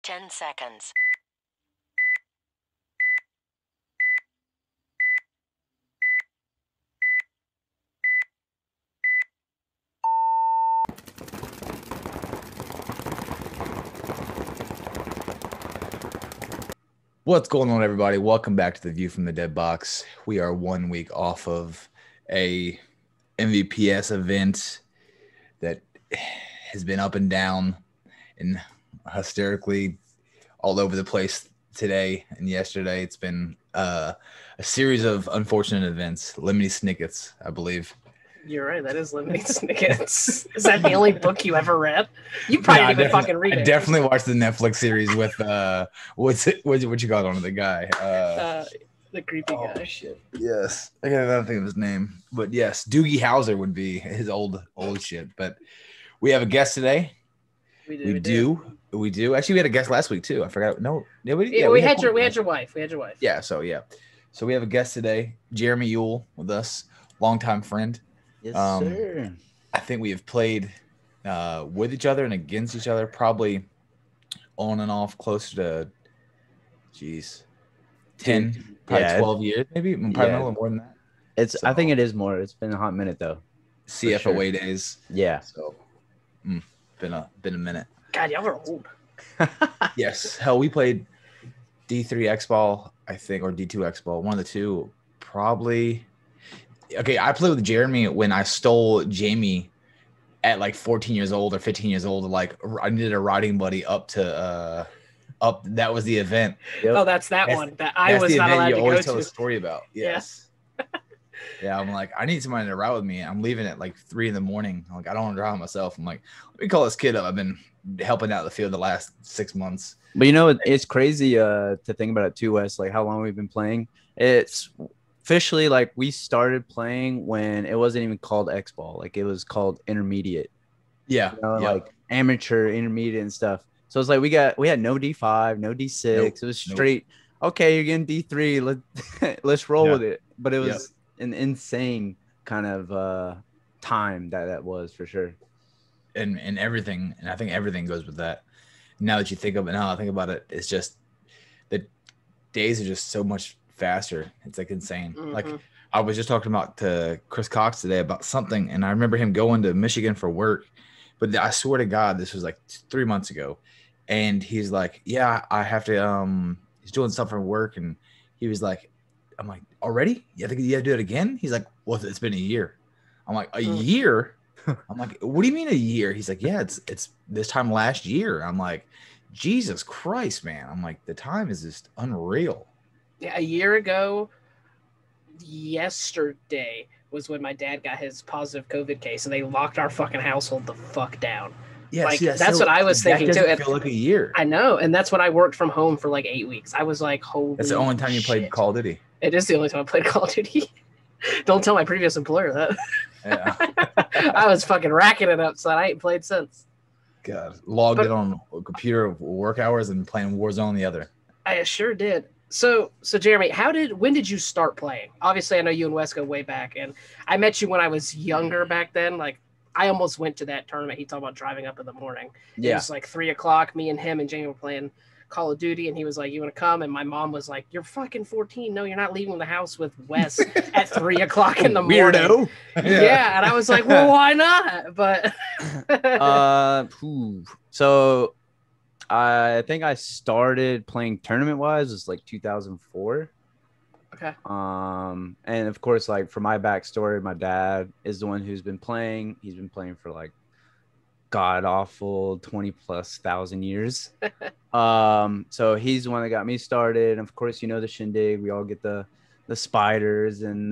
10 seconds. What's going on, everybody? Welcome back to the View from the Dead Box. We are 1 week off of a MVPS event that has been up and down and hysterically all over the place today and yesterday. It's been a series of unfortunate events. Lemony Snicket's, I believe. You're right. That is Lemony Snicket's. Is that the only book you ever read? You probably didn't even fucking read it. I definitely watched the Netflix series with what you got on the guy? The creepy guy. Shit. Yes, I can't think of his name, but yes, Doogie Howser would be his old shit. But we have a guest today. We do. Actually, we had a guest last week too. I forgot. No, we had your wife. Yeah. So we have a guest today, Jeremy Yuill, with us, longtime friend. Yes, sir. I think we have played with each other and against each other, probably on and off, closer to, 10, probably 12 years, maybe. Probably a little more than that. I think it is more. It's been a hot minute though. CFOA days. Yeah. So, been a minute. God, y'all are old. Yes. Hell, we played D3 X Ball, I think, or D2 X Ball. One of the two, probably. Okay, I played with Jeremy when I stole Jamie at like 14 years old or 15 years old. Like, I needed a riding buddy up to up. That was the event. Yep. Oh, that's one that I was not allowed to go to. You always tell a story about. Yes. Yeah, I'm like, I need somebody to ride with me. I'm leaving at like 3 a.m. I'm like, I don't want to drive myself. I'm like, let me call this kid up. I've been helping out the field the last 6 months. But you know, it's crazy to think about it too, Wes. Like how long we've been playing. It's officially like we started playing when it wasn't even called X Ball. Like it was called intermediate. Yeah. Like amateur, intermediate and stuff. So it's like we had no D5, no D6. Nope. It was straight. Nope. Okay, you're getting D3. Let's roll with it. But it was an insane kind of time that was for sure. And everything, and I think everything goes with that. Now that you think of it, now I think about it, it's just the days are just so much faster. It's like insane. Mm-hmm. Like I was just talking about to Chris Cox today about something, and I remember him going to Michigan for work, but I swear to God, this was like 3 months ago, and he's like, "Yeah, I have to." He's doing stuff for work, and he was like, "I'm like, already? You think you have to do it again?" He's like, "Well, it's been a year." I'm like, "A year?" I'm like, "What do you mean a year?" He's like, "Yeah, it's this time last year." I'm like, "Jesus Christ, man!" I'm like, the time is just unreal. Yeah, a year ago, yesterday was when my dad got his positive COVID case, and they locked our fucking household the fuck down. Yeah, like that's what I was thinking too. It feel like a year. I know, and that's when I worked from home for like 8 weeks. I was like, "Holy!" That's the only time you played Call of Duty. It is the only time I played Call of Duty. Don't tell my previous employer that. Yeah. I was fucking racking it up, so I ain't played since. God, logged in on a computer work hours and playing Warzone the other. I sure did. So Jeremy, when did you start playing? Obviously, I know you and Wes go way back, and I met you when I was younger back then. Like, I almost went to that tournament. He talked about driving up in the morning. Yeah. It was like 3 o'clock. Me and him and Jamie were playing Call of Duty, and he was like, "You want to come?" And my mom was like, "You're fucking 14. No, you're not leaving the house with Wes at 3 o'clock in the morning." Weirdo. Yeah, and I was like, "Well, why not?" But so I think I started playing tournament wise was like 2004. Okay. And of course, like for my backstory, my dad is the one who's been playing. He's been playing for like god awful 20,000+ years. So he's the one that got me started. And of course, you know the shindig. We all get the spiders and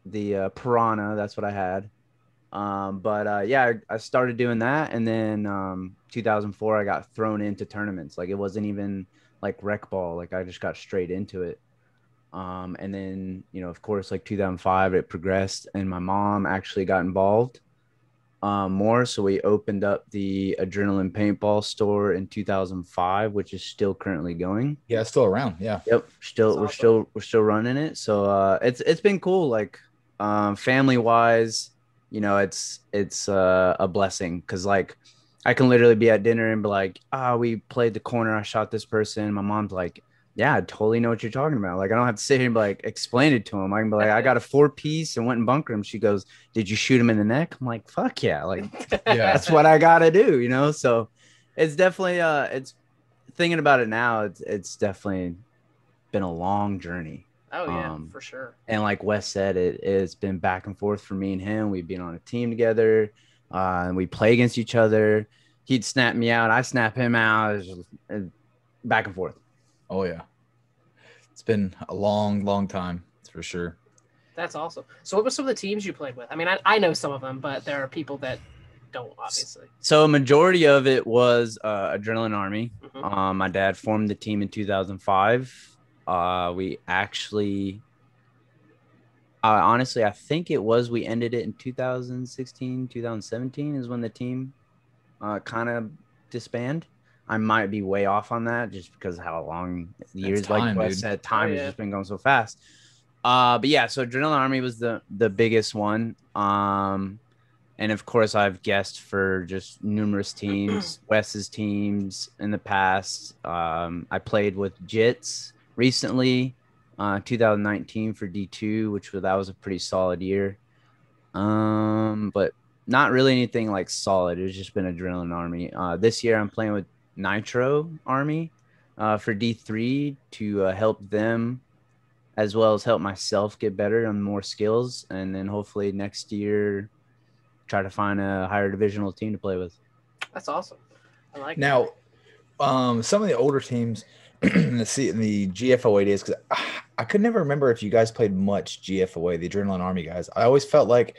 the piranha. That's what I had. I started doing that, and then 2004 I got thrown into tournaments. Like it wasn't even like rec ball. Like I just got straight into it. And then, you know, of course, like 2005 it progressed, and my mom actually got involved more. So we opened up the Adrenaline Paintball store in 2005, which is still currently going. Yeah, it's still around. Yeah. Yep. We're still running it. So it's been cool. Like family wise, you know, it's a blessing because like I can literally be at dinner and be like, we played the corner. I shot this person. My mom's like, yeah, I totally know what you're talking about. Like, I don't have to sit here and be like, explain it to him. I can be like, I got a 4-piece and went and bunkered him. She goes, did you shoot him in the neck? I'm like, fuck yeah. Like, that's what I got to do, you know? So it's definitely, it's thinking about it now. It's definitely been a long journey. Oh yeah, for sure. And like Wes said, it's been back and forth for me and him. We've been on a team together, and we play against each other. He'd snap me out, I snap him out. It's just, back and forth. Oh yeah, it's been a long time. That's for sure. That's awesome. So what were some of the teams you played with? I mean, I know some of them, but there are people that don't, obviously. So a majority of it was Adrenaline Army. My dad formed the team in 2005. We actually, honestly, I think we ended it in 2016, 2017 is when the team kind of disbanded. I might be way off on that just because of how long years, time, like Wes said, time has just been going so fast. But yeah, so Adrenaline Army was the biggest one. And of course, I've guessed for just numerous teams, Wes's teams in the past. I played with Jits recently, 2019 for D2, that was a pretty solid year. But not really anything like solid. It's just been Adrenaline Army. This year I'm playing with Nitro Army for D3 to help them as well as help myself get better and more skills. And then hopefully next year try to find a higher divisional team to play with. That's awesome. I like now some of the older teams in the GFOA days, because I could never remember if you guys played much GFOA, the Adrenaline Army guys. I always felt like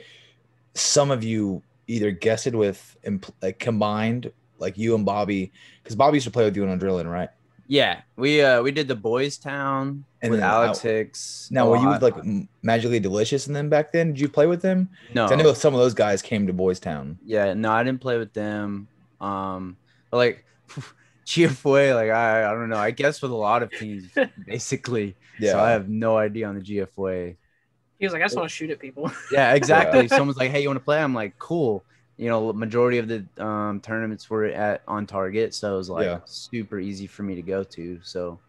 some of you either guessed with like combined, like you and Bobby, because Bobby used to play with you on Adrenaline, right? Yeah, we did the Boys Town and with Alex Hicks. Now, were you with like Magically Delicious and them back then? Did you play with them? No, I know some of those guys came to Boys Town. Yeah, no, I didn't play with them. But like GFOA, like I don't know. I guess with a lot of teams, basically. Yeah. So I have no idea on the GFOA. He was like, I just want to shoot at people. Yeah, exactly. If someone's like, hey, you want to play? I'm like, cool. You know, majority of the tournaments were on target, so it was like super easy for me to go to. So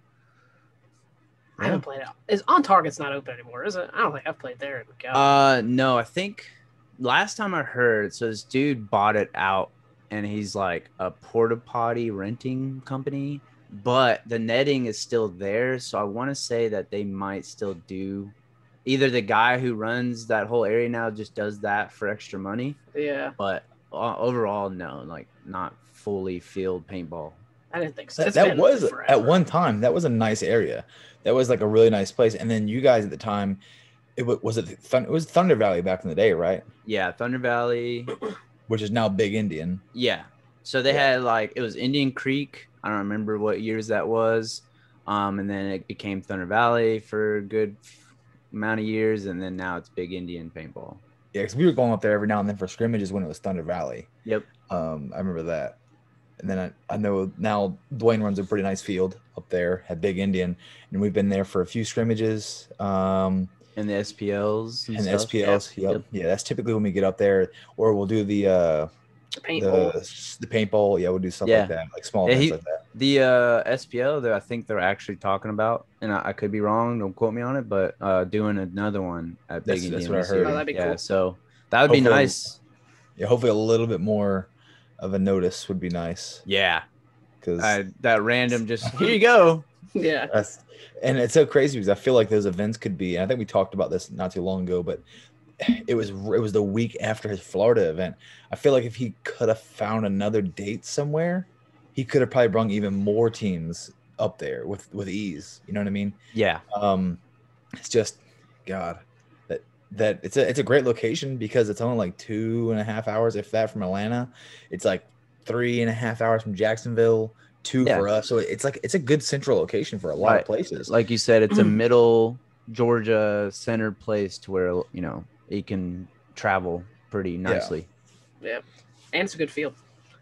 I haven't played out. Is on target's not open anymore, is it? I don't think I've played there. No, I think last time I heard, so this dude bought it out, and he's like a porta potty renting company, but the netting is still there. So I want to say that they might still do. Either the guy who runs that whole area now just does that for extra money. Yeah. But overall, no, like not fully field paintball. I didn't think so. That was at one time. That was a nice area. That was like a really nice place. And then you guys at the time, it was Thunder Valley back in the day, right? Yeah, Thunder Valley, which is now Big Indian. Yeah. So they had like it was Indian Creek. I don't remember what years that was. And then it became Thunder Valley for a good amount of years, and then now it's Big Indian paintball. Yeah, because we were going up there every now and then for scrimmages when it was Thunder Valley. Yep. I remember that. And then I know now Dwayne runs a pretty nice field up there at Big Indian, and we've been there for a few scrimmages. And the SPLs. And the SPLs. Yep. Yeah, that's typically when we get up there, or we'll do the paintball. Yeah, we'll do stuff like that, like small events like that. The SPL that I think they're actually talking about, and I could be wrong, don't quote me on it, but doing another one at Big Indian. That's what I heard. Oh, that'd be cool. So that would be nice. Yeah, hopefully a little bit more of a notice would be nice. Yeah, because that random just here you go. Yeah, and it's so crazy because I feel like those events could be. And I think we talked about this not too long ago, but it was the week after his Florida event. I feel like if he could have found another date somewhere, he could have probably brought even more teams up there with ease. You know what I mean? Yeah. It's just God that it's a great location because it's only like 2.5 hours, if that, from Atlanta. It's like 3.5 hours from Jacksonville. 2 for us. So it's a good central location for a lot of places. Like you said, it's a middle Georgia center place to where you can travel pretty nicely. Yeah. And it's a good field.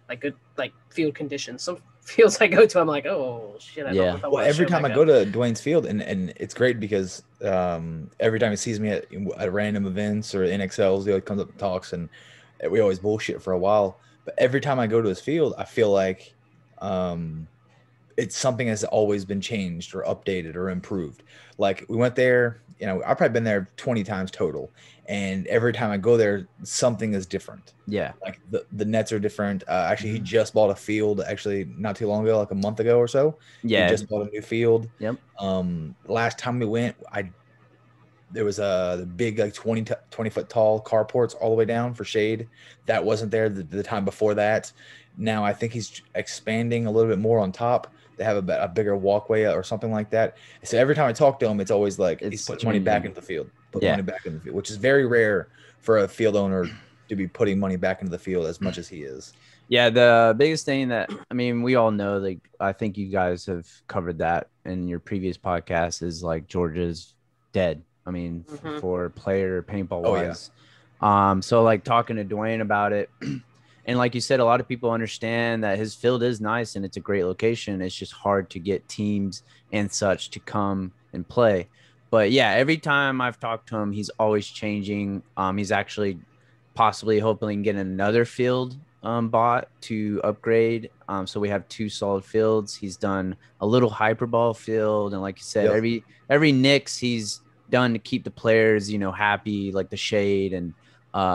Like good field conditions. Some fields I go to, I'm like, oh shit. I don't know if I want to every time I go to Dwayne's field, and it's great because every time he sees me at random events or NXLs, he always comes up and talks, and we always bullshit for a while. But every time I go to his field, I feel like it's something has always been changed or updated or improved. Like we went there, I've probably been there 20 times total. And every time I go there, something is different. Yeah. Like the nets are different. Actually, he just bought a field actually not too long ago, like a month ago or so. Yeah. He just bought a new field. Yep. Last time we went, there was the big like 20 foot tall carports all the way down for shade. That wasn't there the time before that. Now I think he's expanding a little bit more on top. They have a bigger walkway or something like that. So every time I talk to him, it's always like he's putting money back into the field. Money back in the field, which is very rare for a field owner to be putting money back into the field as much as he is. Yeah, the biggest thing that, I mean, we all know, like, I think you guys have covered that in your previous podcast, is like Georgia's dead. I mean, for player paintball wise. So like talking to Dwayne about it, and like you said, a lot of people understand that his field is nice and it's a great location. It's just hard to get teams and such to come and play. But yeah, every time I've talked to him, he's always changing. He's actually possibly hoping to get another field bought to upgrade. So we have 2 solid fields. He's done a little hyperball field, and like you said, every Knicks he's done to keep the players, happy, like the shade, and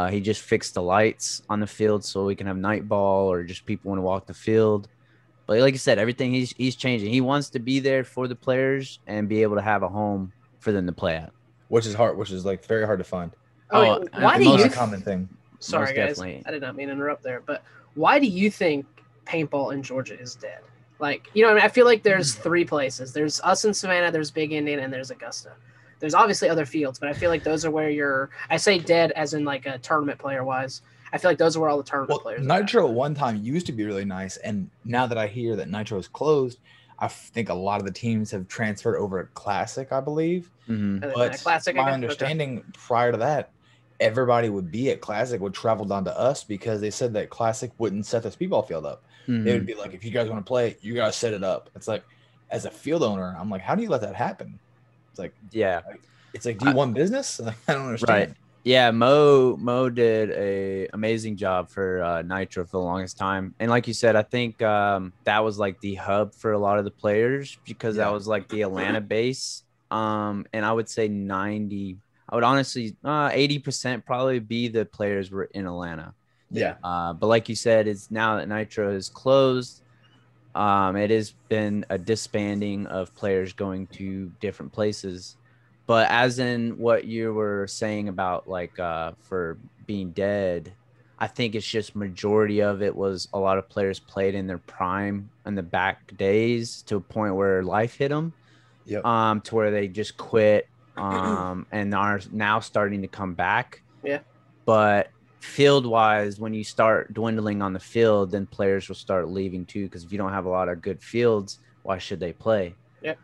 he just fixed the lights on the field so we can have night ball or just people want to walk the field. But like I said, everything he's changing. He wants to be there for the players and be able to have a home for them to play at, which is hard, which is like very hard to find. Why do you common thing? Sorry guys, I did not mean to interrupt there, but why do you think paintball in Georgia is dead? Like, I feel like there's 3 places. There's us in Savannah, there's Big Indian, and there's Augusta. There's obviously other fields, but I feel like those are where I say dead as in like a tournament player wise. I feel like those are where all the tournament players are. Nitro at one time used to be really nice, and now that I hear that Nitro is closed, I think a lot of the teams have transferred over to Classic, I believe. But Classic, my understanding prior to that, everybody would be at Classic would travel down to us because they said that Classic wouldn't set the speedball field up. They would be like, if you guys want to play, you got to set it up. It's like, as a field owner, I'm like, how do you let that happen? It's like, it's like, do you want business? I don't understand. Right. Yeah, Mo did a amazing job for Nitro for the longest time, and like you said, I think that was like the hub for a lot of the players because that was like the Atlanta base. And I would say 80% probably be the players were in Atlanta. Yeah. But like you said, it's now that Nitro is closed. It has been a disbanding of players going to different places. But as in what you were saying about like for being dead, I think it's just majority of it was a lot of players played in their prime in the back days to a point where life hit them, to where they just quit and are now starting to come back. Yeah. But field wise, when you start dwindling on the field, then players will start leaving too, because if you don't have a lot of good fields, why should they play? Yeah.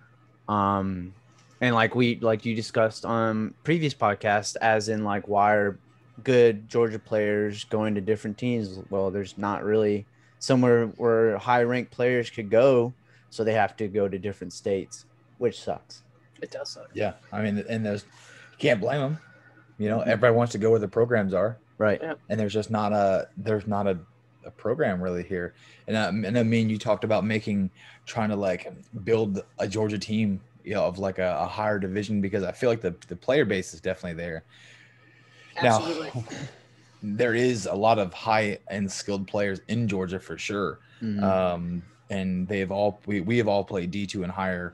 And like you discussed on previous podcasts, as in like why are good Georgia players going to different teams? Well, there's not really somewhere where high ranked players could go, so they have to go to different states, which sucks. It does suck. Yeah, I mean, and you can't blame them. Everybody wants to go where the programs are, right? Yeah. And there's just not a program really here. And I mean, you talked about trying to like build a Georgia team, of like a higher division, because I feel like the player base is definitely there. Absolutely. Now, there is a lot of high and skilled players in Georgia for sure. And we have all played D2 and higher,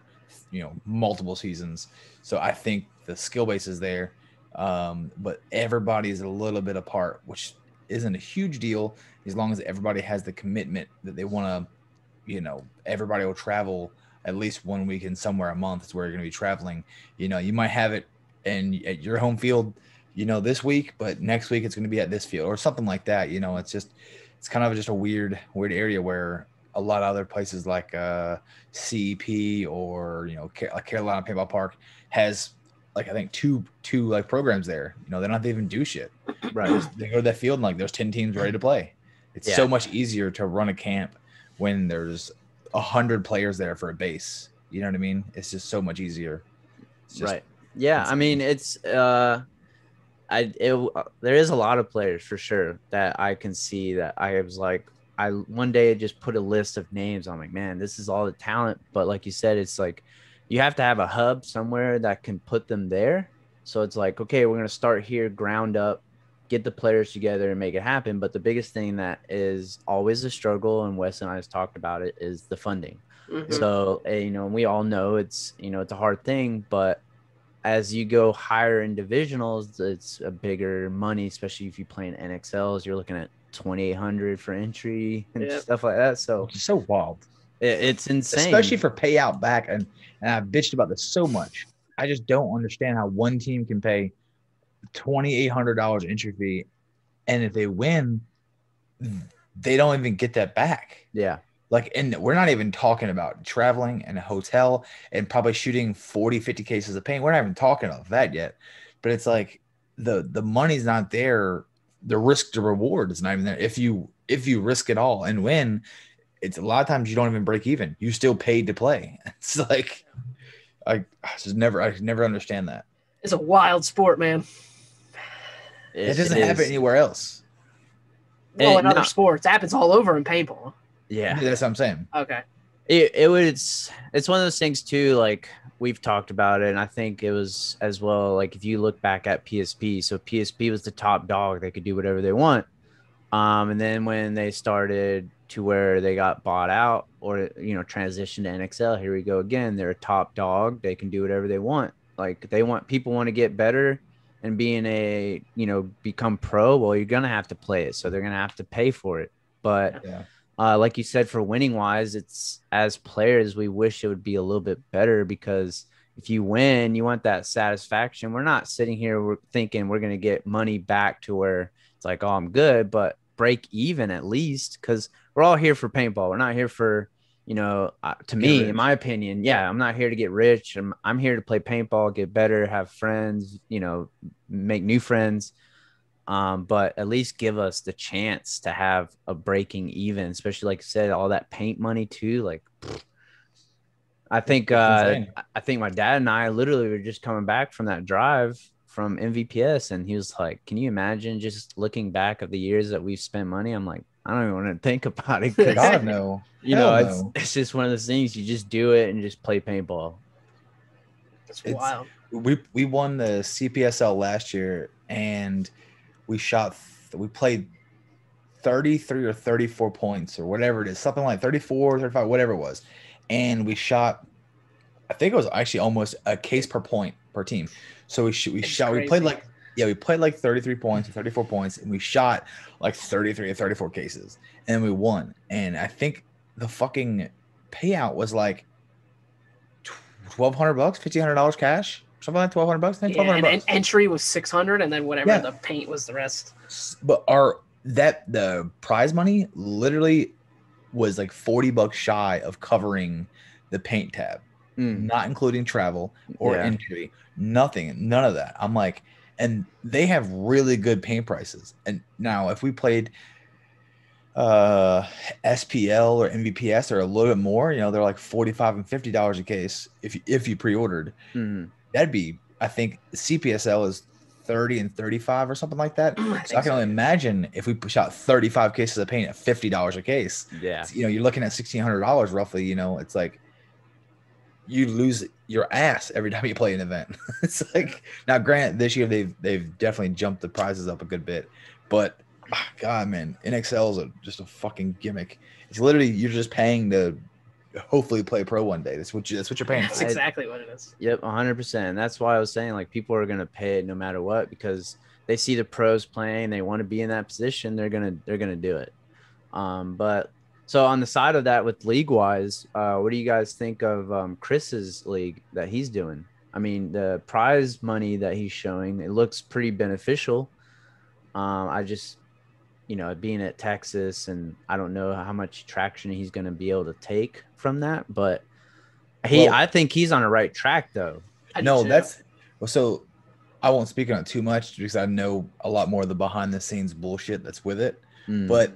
multiple seasons. So I think the skill base is there. But everybody's a little bit apart, which isn't a huge deal as long as everybody has the commitment that they want to, everybody will travel at least 1 weekend somewhere a month is where you're going to be traveling. You might have it at your home field, this week, but next week it's going to be at this field or something like that. It's kind of just a weird area where a lot of other places like CEP or, Carolina Paintball Park has like, I think two like programs there. They don't have to even do shit. Right. They go to that field and like there's 10 teams ready to play. It's so much easier to run a camp when there's 100 players there for a base. You know what I mean? It's just so much easier. Right. Yeah. I mean, it's there is a lot of players for sure that I can see that I was like, I one day just put a list of names. I'm like, man, this is all the talent. But like you said, it's like you have to have a hub somewhere that can put them there. So it's like, okay, we're going to start here, ground up, get the players together and make it happen. But the biggest thing that is always a struggle, and Wes and I has talked about it, is the funding. So, you know, we all know it's, you know, it's a hard thing, but as you go higher in divisionals, it's a bigger money, especially if you play in NXLs. You're looking at 2,800 for entry and stuff like that. So it's so wild. It's insane, especially for payout back. And I've bitched about this so much. I just don't understand how one team can pay $2,800 entry fee, and if they win, they don't even get that back. Yeah. Like, and we're not even talking about traveling and a hotel and probably shooting 40, 50 cases of paint. We're not even talking about that yet. But it's like the money's not there. The risk to reward is not even there. If you risk it all and win, it's a lot of times you don't even break even. You still paid to play. It's like I never understand that. It's a wild sport, man. It doesn't happen anywhere else. Well, in other sports, it happens all over in paintball. Yeah, that's what I'm saying. Okay. It's one of those things too. Like we've talked about it, and I think it was as well. Like if you look back at PSP, so PSP was the top dog; they could do whatever they want. And then when they started to where they got bought out or transitioned to NXL, here we go again. They're a top dog; they can do whatever they want. Like people want to get better and become pro. Well, you're gonna have to play it, so they're gonna have to pay for it. But like you said, for winning wise, it's as players, we wish it would be a little bit better, because if you win, you want that satisfaction. We're not sitting here thinking we're going to get money back to where it's like, oh, I'm good, but break even at least, because we're all here for paintball. We're not here for, to me, in my opinion, I'm not here to get rich. I'm here to play paintball, get better, have friends, make new friends. But at least give us the chance to have a breaking even, especially like I said, all that paint money too. Like, I think my dad and I literally were just coming back from that drive from MVPS, and he was like, "Can you imagine just looking back at the years that we've spent money?" I'm like, I don't even want to think about it. God, no. It's just one of those things. You just do it and just play paintball. It's wild. We won the CPSL last year, and we played 33 or 34 points or whatever it is, something like 34, 35, whatever it was. And we shot, I think it was actually almost a case per point per team. So we played like 33 points or 34 points, and we shot like 33 or 34 cases, and we won. And I think the fucking payout was like $1,200, $1,500 cash. Something like $1,200, $1,200. And entry was $600, and then whatever the paint was the rest. But the prize money literally was like $40 shy of covering the paint tab, not including travel or entry, nothing, none of that. I'm like, and they have really good paint prices. And now if we played SPL or MVPS or a little bit more, they're like $45 and $50 a case if you pre-ordered. That'd be, I think CPSL is 30 and 35 or something like that. So I can only imagine if we shot 35 cases of paint at $50 a case. Yeah. You're looking at $1,600 roughly. It's like you lose your ass every time you play an event. It's like, now granted, this year they've definitely jumped the prizes up a good bit, but God, man, NXL is just a fucking gimmick. It's literally, you're just paying to hopefully play pro one day. That's what you're paying. That's exactly what it is. Yep, 100%. That's why I was saying, like, people are gonna pay it no matter what, because they see the pros playing, they want to be in that position. They're gonna do it. But so on the side of that, with league wise, what do you guys think of Chris's league that he's doing? I mean, the prize money that he's showing, it looks pretty beneficial. I just, being at Texas, and I don't know how much traction he's going to be able to take from that, but I think he's on the right track though. So I won't speak on it too much because I know a lot more of the behind the scenes bullshit that's with it. But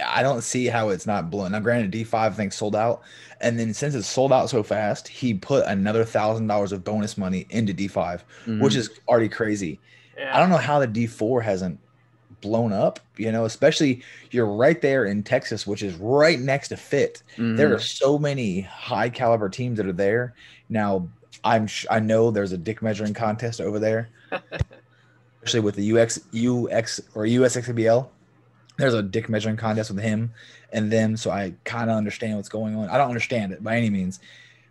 I don't see how it's not blown. Now, granted, D5 I think sold out, and then since it's sold out so fast, he put another $1,000 of bonus money into D5, which is already crazy. Yeah. I don't know how the D4 hasn't blown up, you know, especially you're right there in Texas, which is right next to Fit. There are so many high caliber teams that are there. Now, I know there's a dick measuring contest over there, especially with the UX or USXBL. There's a dick measuring contest with him and them, so I kind of understand what's going on. I don't understand it by any means,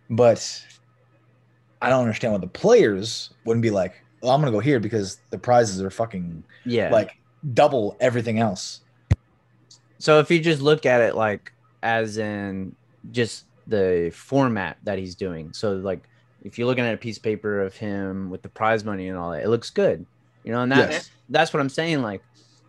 but I don't understand why the players wouldn't be like, well, I'm gonna go here because the prizes are fucking like double everything else. So if you just look at it like as in just the format that he's doing, so like if you're looking at a piece of paper of him with the prize money and all that, it looks good, you know, and that's what I'm saying. Like,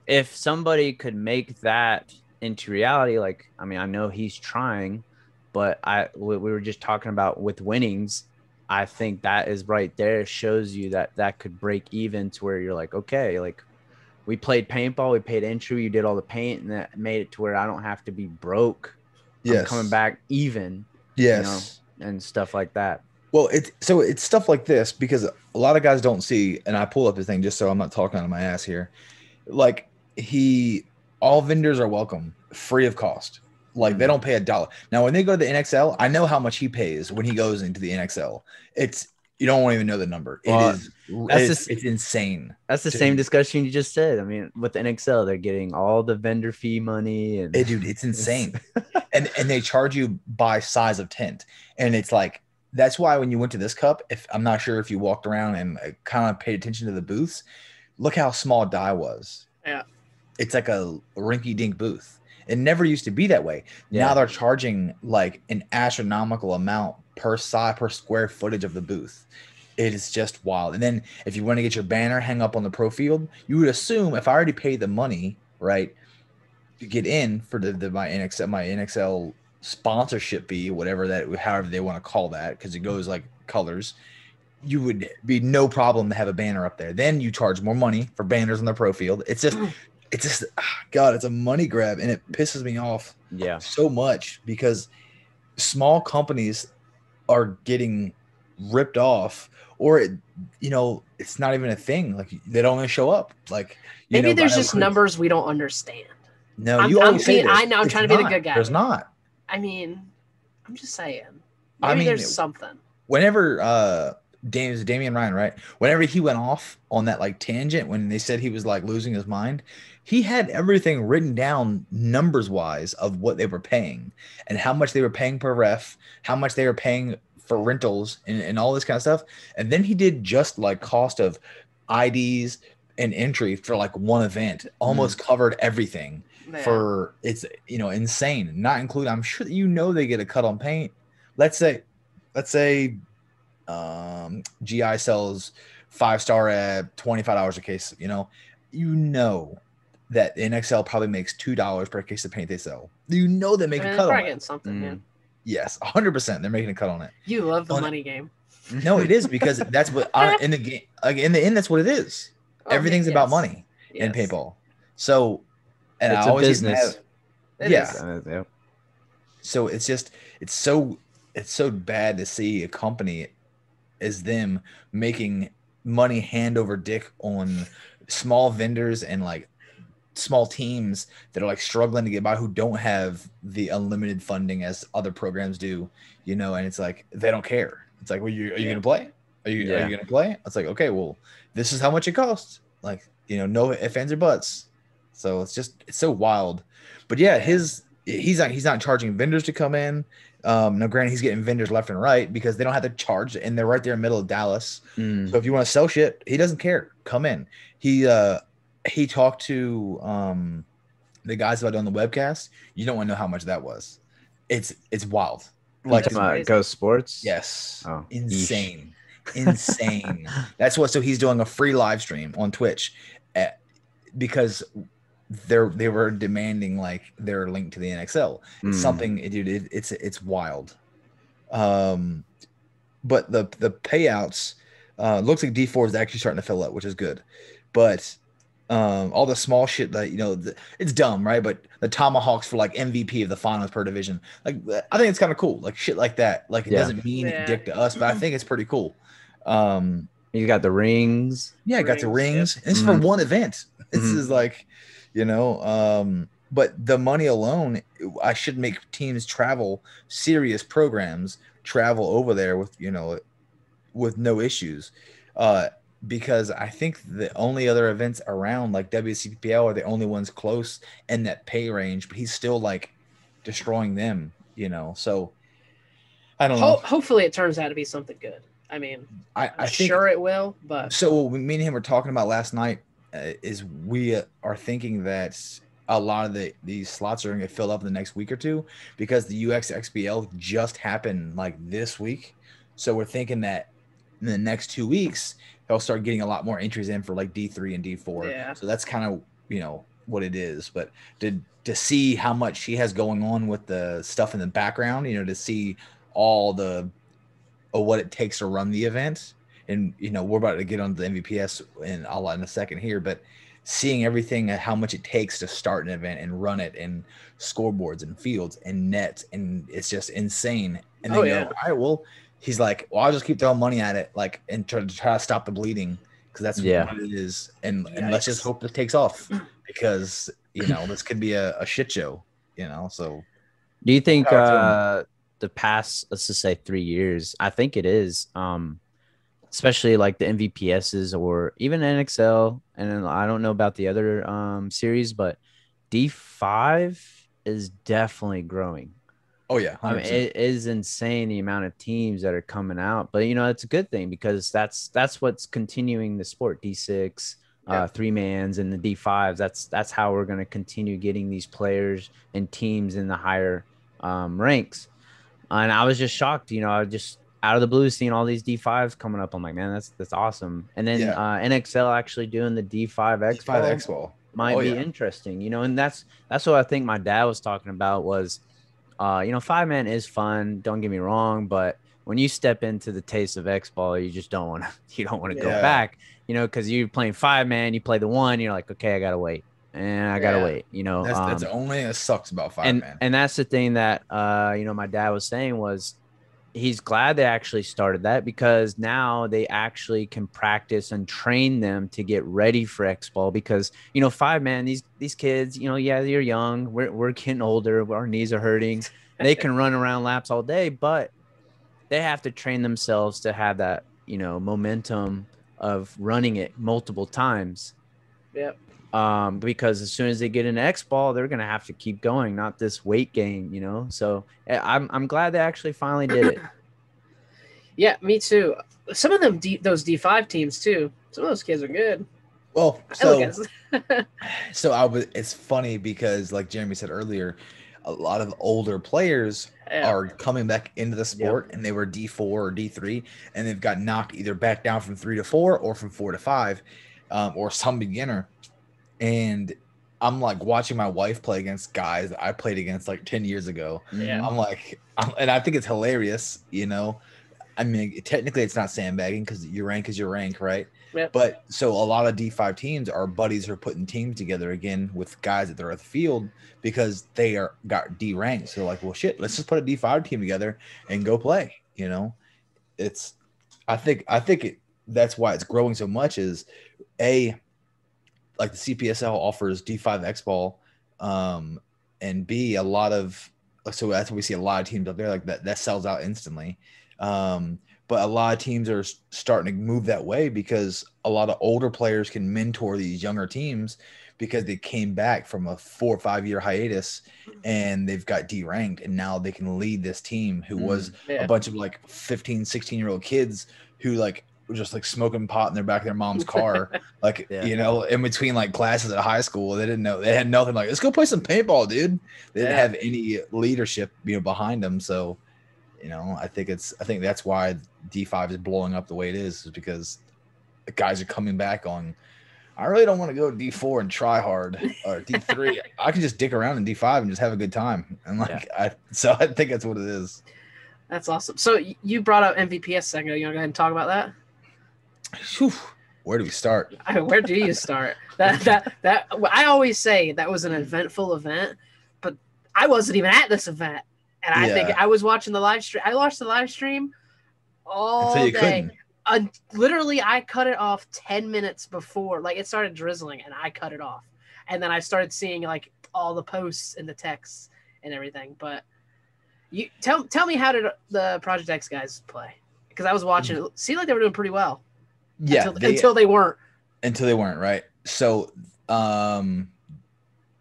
if somebody could make that into reality, like, I mean, I know he's trying, but we were just talking about with winnings. I think that is right there. It shows you that could break even to where you're like, okay, like we played paintball, we paid entry, you did all the paint, and that made it to where I don't have to be broke. Yes. I'm coming back even. Yes. You know, and stuff like that. Well, it's stuff like this because a lot of guys don't see, and I pull up his thing just so I'm not talking out of my ass here. Like all vendors are welcome, free of cost. Like they don't pay $1. Now, when they go to the NXL, I know how much he pays when he goes into the NXL. You don't even know the number. It's insane. That's the same discussion you just said. I mean, with the NXL, they're getting all the vendor fee money, and dude, it's insane. and they charge you by size of tent, and it's like that's why when you went to this cup, if I'm not sure if you walked around and kind of paid attention to the booths, look how small Die was. Yeah, it's like a rinky-dink booth. It never used to be that way. Yeah. Now they're charging like an astronomical amount per square footage of the booth. It is just wild. And then if you want to get your banner hang up on the pro field, you would assume if I already paid the money, right, to get in for my NXL sponsorship fee, however they want to call that, because it goes like colors, you would be no problem to have a banner up there. Then you charge more money for banners on the pro field. It's just God, it's a money grab, and it pisses me off so much because small companies are getting ripped off, or it's not even a thing. Like they don't even show up. Like maybe there's just numbers we don't understand. No, I'm trying to be the good guy. There's not. I mean, I'm just saying. Maybe there's something. Whenever Damian Ryan, right? Whenever he went off on that like tangent when they said he was like losing his mind, he had everything written down numbers wise of what they were paying and how much they were paying per ref, how much they were paying for rentals and all this kind of stuff. And then he did just like cost of IDs and entry for like one event, almost covered everything. For it's insane. Not include, I'm sure that they get a cut on paint. Let's say GI sells 5-star at $25 a case. That NXL probably makes $2 per case of paint they sell. They make a cut on it. Something, man. Yes, 100%. They're making a cut on it. You love the money game. No, it is because that's what in the game. Like in the end, that's what it is. Everything's about money in paintball. So, and it's I always business. So it's so bad to see a company as them making money hand over dick on small vendors and like small teams that are like struggling to get by, who don't have the unlimited funding as other programs do, and it's like they don't care. It's like, well, are you gonna play? Are you gonna play? It's like, okay, well, this is how much it costs. Like, no ifs, ands, or buts. So it's so wild. But yeah, he's not charging vendors to come in. Now, granted, he's getting vendors left and right because they don't have to charge, and they're right there in the middle of Dallas. So if you want to sell shit, he doesn't care. Come in. He talked to the guys about doing the webcast. You don't want to know how much that was. It's wild. Like Ghost Sports. Yes. Oh, insane. Insane. That's what. So he's doing a free live stream on Twitch, because they were demanding like their link to the NXL. It's something, dude. It's wild. But the payouts looks like D4 is actually starting to fill up, which is good. But all the small shit that it's dumb, right? But the tomahawks for like MVP of the finals per division, like I think it's kind of cool, like shit like that. Like it doesn't mean dick to us, but I think it's pretty cool. You got the rings. Yeah, I got the rings. Yep. It's for one event. This is like, but the money alone, I should make teams travel, serious programs travel over there with with no issues. Because I think the only other events around like WCPL are the only ones close in that pay range, but he's still like destroying them, so I don't know. Hopefully it turns out to be something good. I mean, I'm think, sure it will, but so what me and him were talking about last night is we are thinking that a lot of these slots are going to get filled up in the next week or two because the UXXBL just happened like this week. So we're thinking that in the next 2 weeks, he'll start getting a lot more entries in for like D3 and D4. Yeah. So that's kind of, what it is. But to see how much he has going on with the stuff in the background, to see all what it takes to run the event. And, we're about to get on the MVPS in a second here, but seeing everything, how much it takes to start an event and run it and scoreboards and fields and nets. And it's just insane. And then all right, well, he's like, well, I'll just keep throwing money at it, like, and try to stop the bleeding because that's what it is. And let's just hope this takes off because, this could be a shit show, so. Do you think the past, let's just say 3 years, I think it is, especially like the MVPSs or even NXL, and then I don't know about the other series, but D5 is definitely growing. Oh yeah, 100%. I mean, it is insane the amount of teams that are coming out, but it's a good thing because that's what's continuing the sport. D6, 3-mans, and the D5s. That's how we're going to continue getting these players and teams in the higher ranks. And I was just shocked, I was just out of the blue seeing all these D5s coming up. I'm like, man, that's awesome. And then NXL actually doing the D5 Expo might be interesting, and that's what I think my dad was talking about was. 5-man is fun. Don't get me wrong, but when you step into the taste of X-ball, you just don't want to go back, because you're playing 5-man, you play the one, you're like, okay, I gotta wait, and I gotta wait. That's the only thing that sucks about 5-man. And that's the thing that my dad was saying was he's glad they actually started that because now they actually can practice and train them to get ready for X-ball because 5-man, these kids, they're young, we're getting older, our knees are hurting, they can run around laps all day, but they have to train themselves to have that momentum of running it multiple times. Because as soon as they get into X-ball, they're gonna have to keep going, not this weight gain, So I'm glad they actually finally did it. Yeah, me too. Some of them, those D5 teams too. Some of those kids are good. Well, it's funny because, like Jeremy said earlier, a lot of older players are coming back into the sport, and they were D4 or D3, and they've got knocked either back down from 3 to 4 or from 4 to 5, or some beginner. And I'm like watching my wife play against guys that I played against like 10 years ago. Yeah. I'm like, and I think it's hilarious, I mean, technically it's not sandbagging because your rank is your rank, right? Yep. But so a lot of D5 teams, our buddies are putting teams together again with guys that they're at the field because they got D ranked. So like, well, shit, let's just put a D5 team together and go play. I think that's why it's growing so much is like the CPSL offers D5 X-ball, and B, so that's what we see a lot of teams up there like that sells out instantly. But a lot of teams are starting to move that way because a lot of older players can mentor these younger teams because they came back from a 4 or 5 year hiatus and they've got D ranked, and now they can lead this team who was a bunch of like 15, 16-year-old kids who like were just like smoking pot in their back of their mom's car, like, in between like classes at high school. They didn't know, they had nothing, like, let's go play some paintball, dude. They didn't have any leadership, behind them. So, I think that's why D5 is blowing up the way it is because the guys are coming back on, I really don't want to go to D4 and try hard, or D3. I can just dick around in D5 and just have a good time. And I think that's what it is. That's awesome. So you brought up MVPS a second ago. You want to go ahead and talk about that? Whew. Where do we start? Where do you start? That I always say that was an eventful event, but I wasn't even at this event, and I think I was watching the live stream. I watched the live stream all day. Literally, I cut it off 10 minutes before, like it started drizzling, and I cut it off, and then I started seeing like all the posts and the texts and everything. But you tell me, how did the Project X guys play? Because I was watching it, seemed like they were doing pretty well. Yeah, until they weren't. Until they weren't, right? So,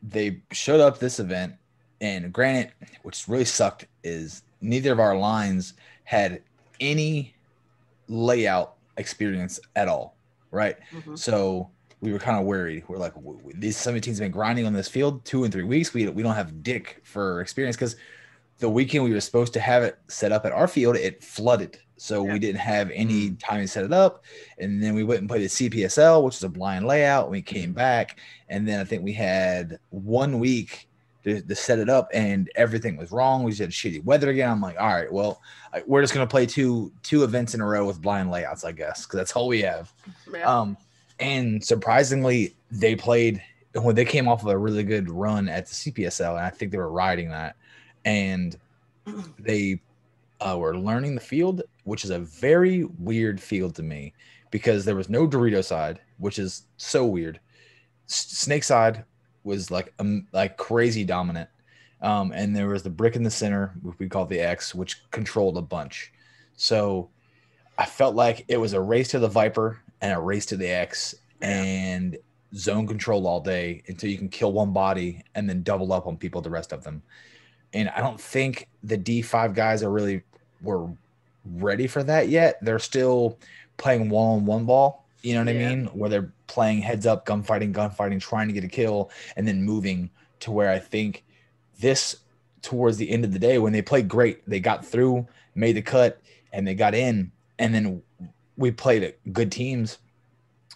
they showed up this event, and granted, which really sucked, is neither of our lines had any layout experience at all, right? Mm-hmm. So we were kind of worried. We're like, these 17s have been grinding on this field 2 and 3 weeks. We don't have dick for experience, because the weekend we were supposed to have it set up at our field, it flooded. So we didn't have any time to set it up. And then we went and played the CPSL, which is a blind layout. We came back, and then I think we had 1 week to set it up, and everything was wrong. We just had shitty weather again. I'm like, all right, well, we're just going to play two events in a row with blind layouts, I guess, because that's all we have. Yeah. And surprisingly, they played when they came off of a really good run at the CPSL, and I think they were riding that. And they were learning the field, which is a very weird field to me, because there was no Dorito side, which is so weird. Snake side was like crazy dominant. And there was the brick in the center, which we call the X, which controlled a bunch. So I felt like it was a race to the Viper and a race to the X, and zone control all day until you can kill one body and then double up on people, the rest of them. And I don't think the D5 guys were ready for that yet. They're still playing one-on-one ball, you know what I mean? Where they're playing heads up, gunfighting, trying to get a kill, and then moving to where I think this, towards the end of the day, when they played great, they got through, made the cut, and they got in. And then we played good teams,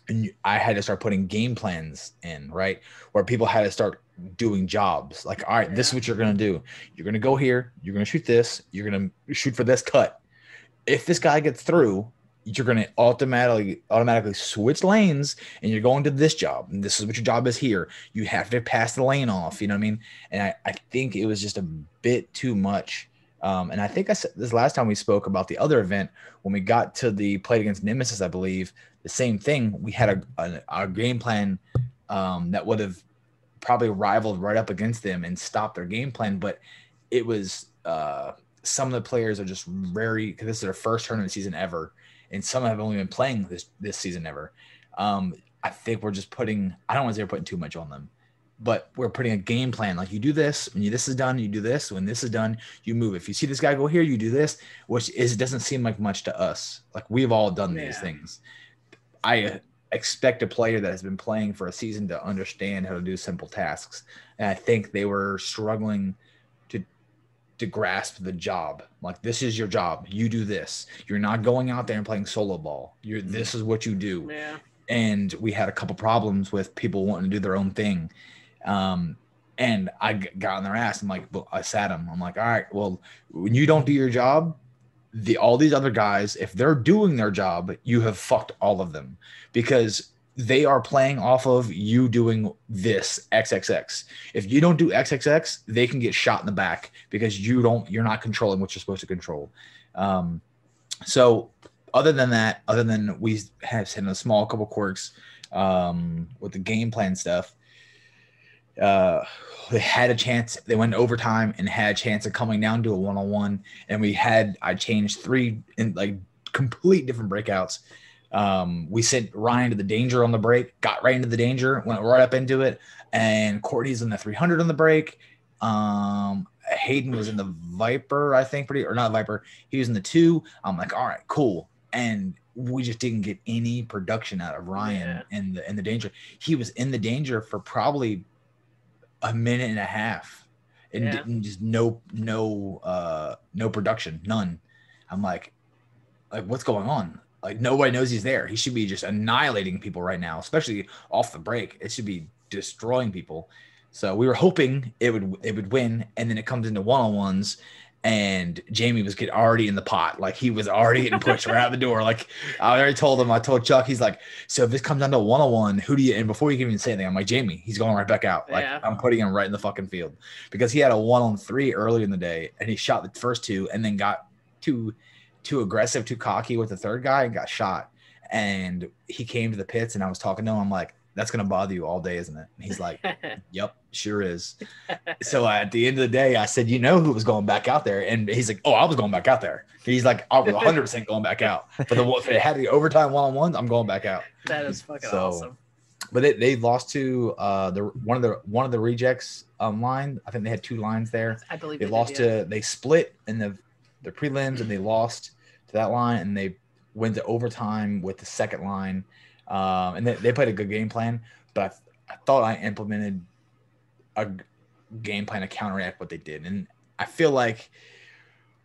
and I had to start putting game plans in, right? Where people had to start doing jobs. Like, all right, this is what you're going to do. You're going to go here. You're going to shoot this. You're going to shoot for this cut. If this guy gets through, you're going to automatically switch lanes, and you're going to this job. And this is what your job is here. You have to pass the lane off. You know what I mean? And I think it was just a bit too much. And I think I said this last time we spoke about the other event, when we got to the play against Nemesis, I believe, the same thing. We had a game plan that would have probably rivaled right up against them and stopped their game plan. But it was some of the players are just very, because this is their first tournament season ever, and some have only been playing this season ever. I think we're just putting, I don't want to say we're putting too much on them, but we're putting a game plan. Like, you do this, when this is done, you do this. When this is done, you move. If you see this guy go here, you do this, doesn't seem like much to us. Like, we've all done these things. I expect a player that has been playing for a season to understand how to do simple tasks. And I think they were struggling to grasp the job. Like, this is your job. You do this. You're not going out there and playing solo ball. This is what you do. Yeah. And we had a couple problems with people wanting to do their own thing. And I got on their ass. I sat them. I'm like, all right, well, when you don't do your job, all these other guys, if they're doing their job, you have fucked all of them, because they are playing off of you doing this XXX. If you don't do XXX, they can get shot in the back because you're not controlling what you're supposed to control. So other than we have seen a small couple quirks with the game plan stuff, they had a chance. They went overtime and had a chance of coming down to a 1-on-1. And I changed 3 in like complete different breakouts. We sent Ryan to the danger on the break, got right into the danger, went right up into it. And Courtney's in the 300 on the break. Hayden was in the Viper, I think, or not Viper. He was in the 2. I'm like, all right, cool. And we just didn't get any production out of Ryan in the danger. He was in the danger for probably a minute and a half, and didn't just no production, none. I'm like what's going on? Like, nobody knows he's there. He should be just annihilating people right now, especially off the break. It should be destroying people. So we were hoping it would win, and then it comes into 1-on-1s, and Jamie was already in the pot. Like he was already getting pushed right out the door. Like I already told him, I told Chuck, he's like, so if this comes down to 1-on-1, who do you, and before you can even say anything, I'm like, Jamie, he's going right back out. Like I'm putting him right in the fucking field because he had a 1-on-3 early in the day and he shot the first 2 and then got too aggressive, too cocky with the third guy and got shot. And he came to the pits and I was talking to him. I'm like, that's going to bother you all day, isn't it? And he's like, yep, sure is. So at the end of the day, I said, you know who was going back out there? And he's like, oh, I was going back out there. He's like, I was 100% going back out. But if it had the overtime 1-on-1s, I'm going back out. That is fucking awesome. But they lost to one of the rejects line. I think they had 2 lines there. I believe they split in the prelims and they lost to that line and they went to overtime with the second line. And they played a good game plan, but I thought I implemented a game plan to counteract what they did. And I feel like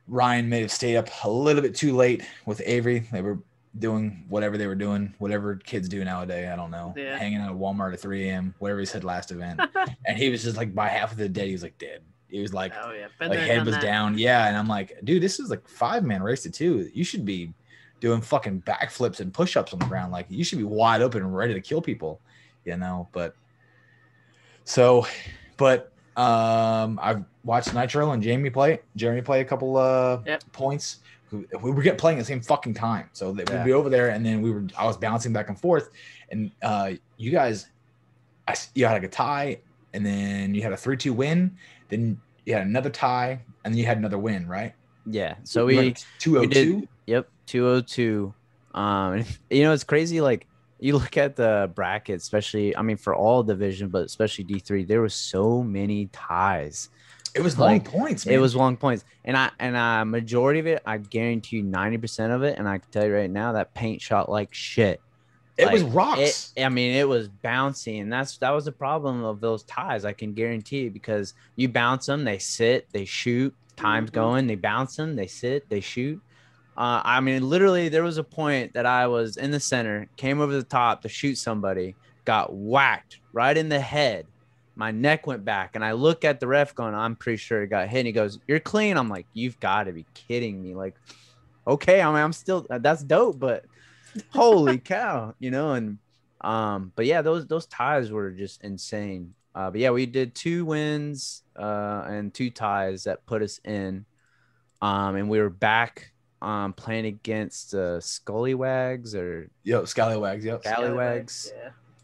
Ryan may have stayed up a little bit too late with Avery. They were doing whatever they were doing, whatever kids do nowadays. I don't know. Yeah. Hanging out at Walmart at 3 a.m., whatever he said last event. And he was just like, by half of the day, he was like dead. He was like, oh, yeah. Like head was down. Yeah. And I'm like, dude, this is like 5-man race to 2. You should be doing fucking backflips and push-ups on the ground. Like you should be wide open and ready to kill people, you know. But I've watched Nitro and Jeremy play a couple points. We were playing at the same fucking time, so we'd be over there, and then I was bouncing back and forth, and you guys, you had like a tie, and then you had a 3-2 win, then you had another tie, and then you had another win, right? Yeah. So we 202. Yep, 202. It's crazy. Like you look at the bracket, especially, I mean, for all division, but especially D3, there was so many ties. It was long points, man. It was long points, and I majority of it, I guarantee you 90% of it, and I can tell you right now that paint shot like shit. It was rocks. It was bouncy, and that was the problem of those ties. I can guarantee, because you bounce them, they sit, they shoot, time's going, they bounce them, they sit, they shoot. I mean, literally, there was a point that I was in the center, came over the top to shoot somebody, got whacked right in the head. My neck went back, and I look at the ref going, I'm pretty sure it got hit. And he goes, you're clean. I'm like, you've got to be kidding me. Like, okay, I mean, I'm still, that's dope, but holy cow, you know? And, but yeah, those ties were just insane. But yeah, we did 2 wins, and 2 ties that put us in. And we were back, playing against Scallywags or Scallywags. Yep. Scallywags.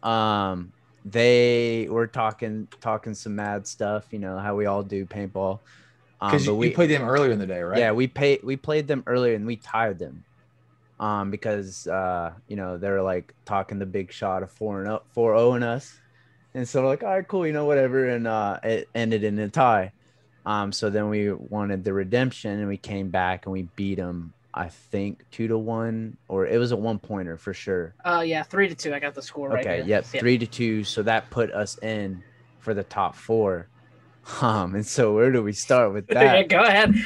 Yeah. They were talking some mad stuff, you know, how we all do paintball. Because we played them earlier in the day, right? Yeah, we played them earlier and we tied them. Because you know, they were like talking the big shot of 4-0 us. And so we're like, all right, cool, you know, whatever. And it ended in a tie. So then we wanted the redemption, and we came back and we beat them, I think 2-1, or it was a 1-pointer for sure. Yeah, 3-2. I got the score right here. Okay, yep, 3-2. So that put us in for the top 4. And so where do we start with that? Yeah, go ahead.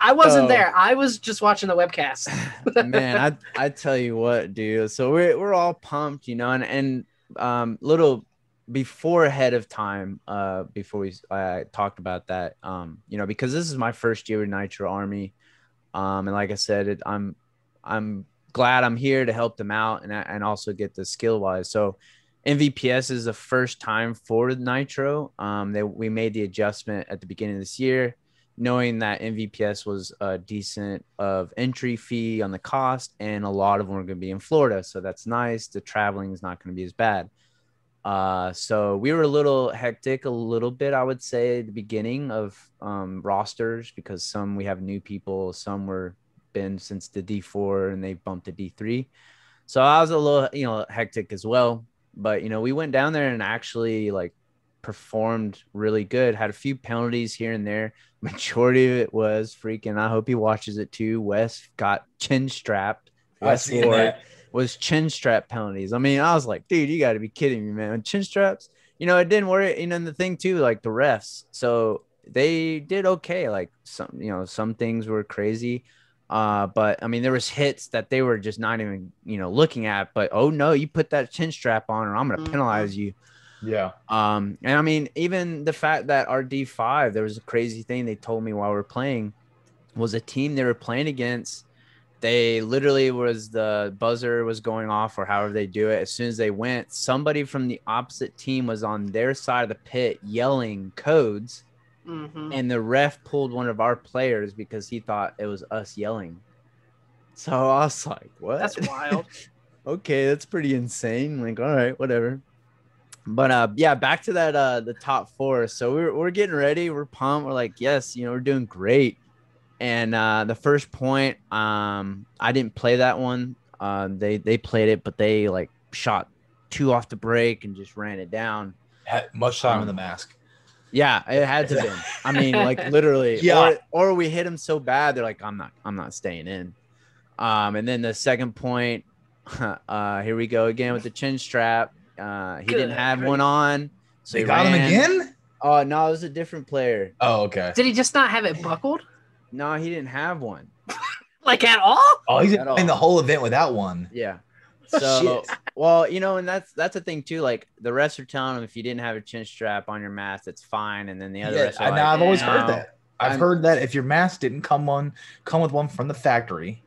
I wasn't there. I was just watching the webcast. Man, I tell you what, dude. So we're all pumped, you know, and little before ahead of time, before we talked about that, you know, because this is my first year with Nitro Army. And like I said, I'm glad I'm here to help them out and also get the skill wise. So MVPS is the first time for Nitro. We made the adjustment at the beginning of this year, knowing that MVPS was a decent of entry fee on the cost, and a lot of them are going to be in Florida. So that's nice. The traveling is not going to be as bad. So we were a little hectic, a little bit, I would say, at the beginning of rosters, because some we have new people, some were been since the D4 and they bumped to D3. So I was a little, you know, hectic as well. But, you know, we went down there and actually like performed really good. Had a few penalties here and there. Majority of it was freaking, I hope he watches it too, Wes got chin strapped. Wes Ford was chin strap penalties. I mean, I was like, dude, you got to be kidding me, man. Chin straps, you know, it didn't work. You know, and the thing too, like the refs, so they did okay. Like some things were crazy. But I mean, there was hits that they were just not even, you know, looking at, but, oh no, you put that chin strap on or I'm going to penalize you. Yeah. And I mean, even the fact that our D5, there was a crazy thing they told me while we were playing. was a team they were playing against. They literally the buzzer was going off or however they do it. As soon as they went, somebody from the opposite team was on their side of the pit yelling codes. And the ref pulled one of our players because he thought it was us yelling. So I was like, what? That's wild. Okay, that's pretty insane. Like, all right, whatever. But yeah, back to that the top 4. So we're getting ready. We're pumped. We're like, yes, we're doing great. And the first point, I didn't play that one. They played it, but they like shot 2 off the break and just ran it down. Had much time in the mask. Yeah, it had to be. I mean, like literally. Yeah. Or we hit them so bad, they're like, I'm not staying in. And then the second point, here we go again with the chin strap. He didn't have one on. So they got him again? Oh, no, it was a different player. Oh, okay. Did he just not have it buckled? No, he didn't have one. Like at all? Oh, he's playing the whole event without one. Yeah. So, well, and that's the thing too. Like the refs are telling him if you didn't have a chin strap on your mask, it's fine. And then the other refs are like, I've always heard that. I've heard that if your mask didn't come with one from the factory,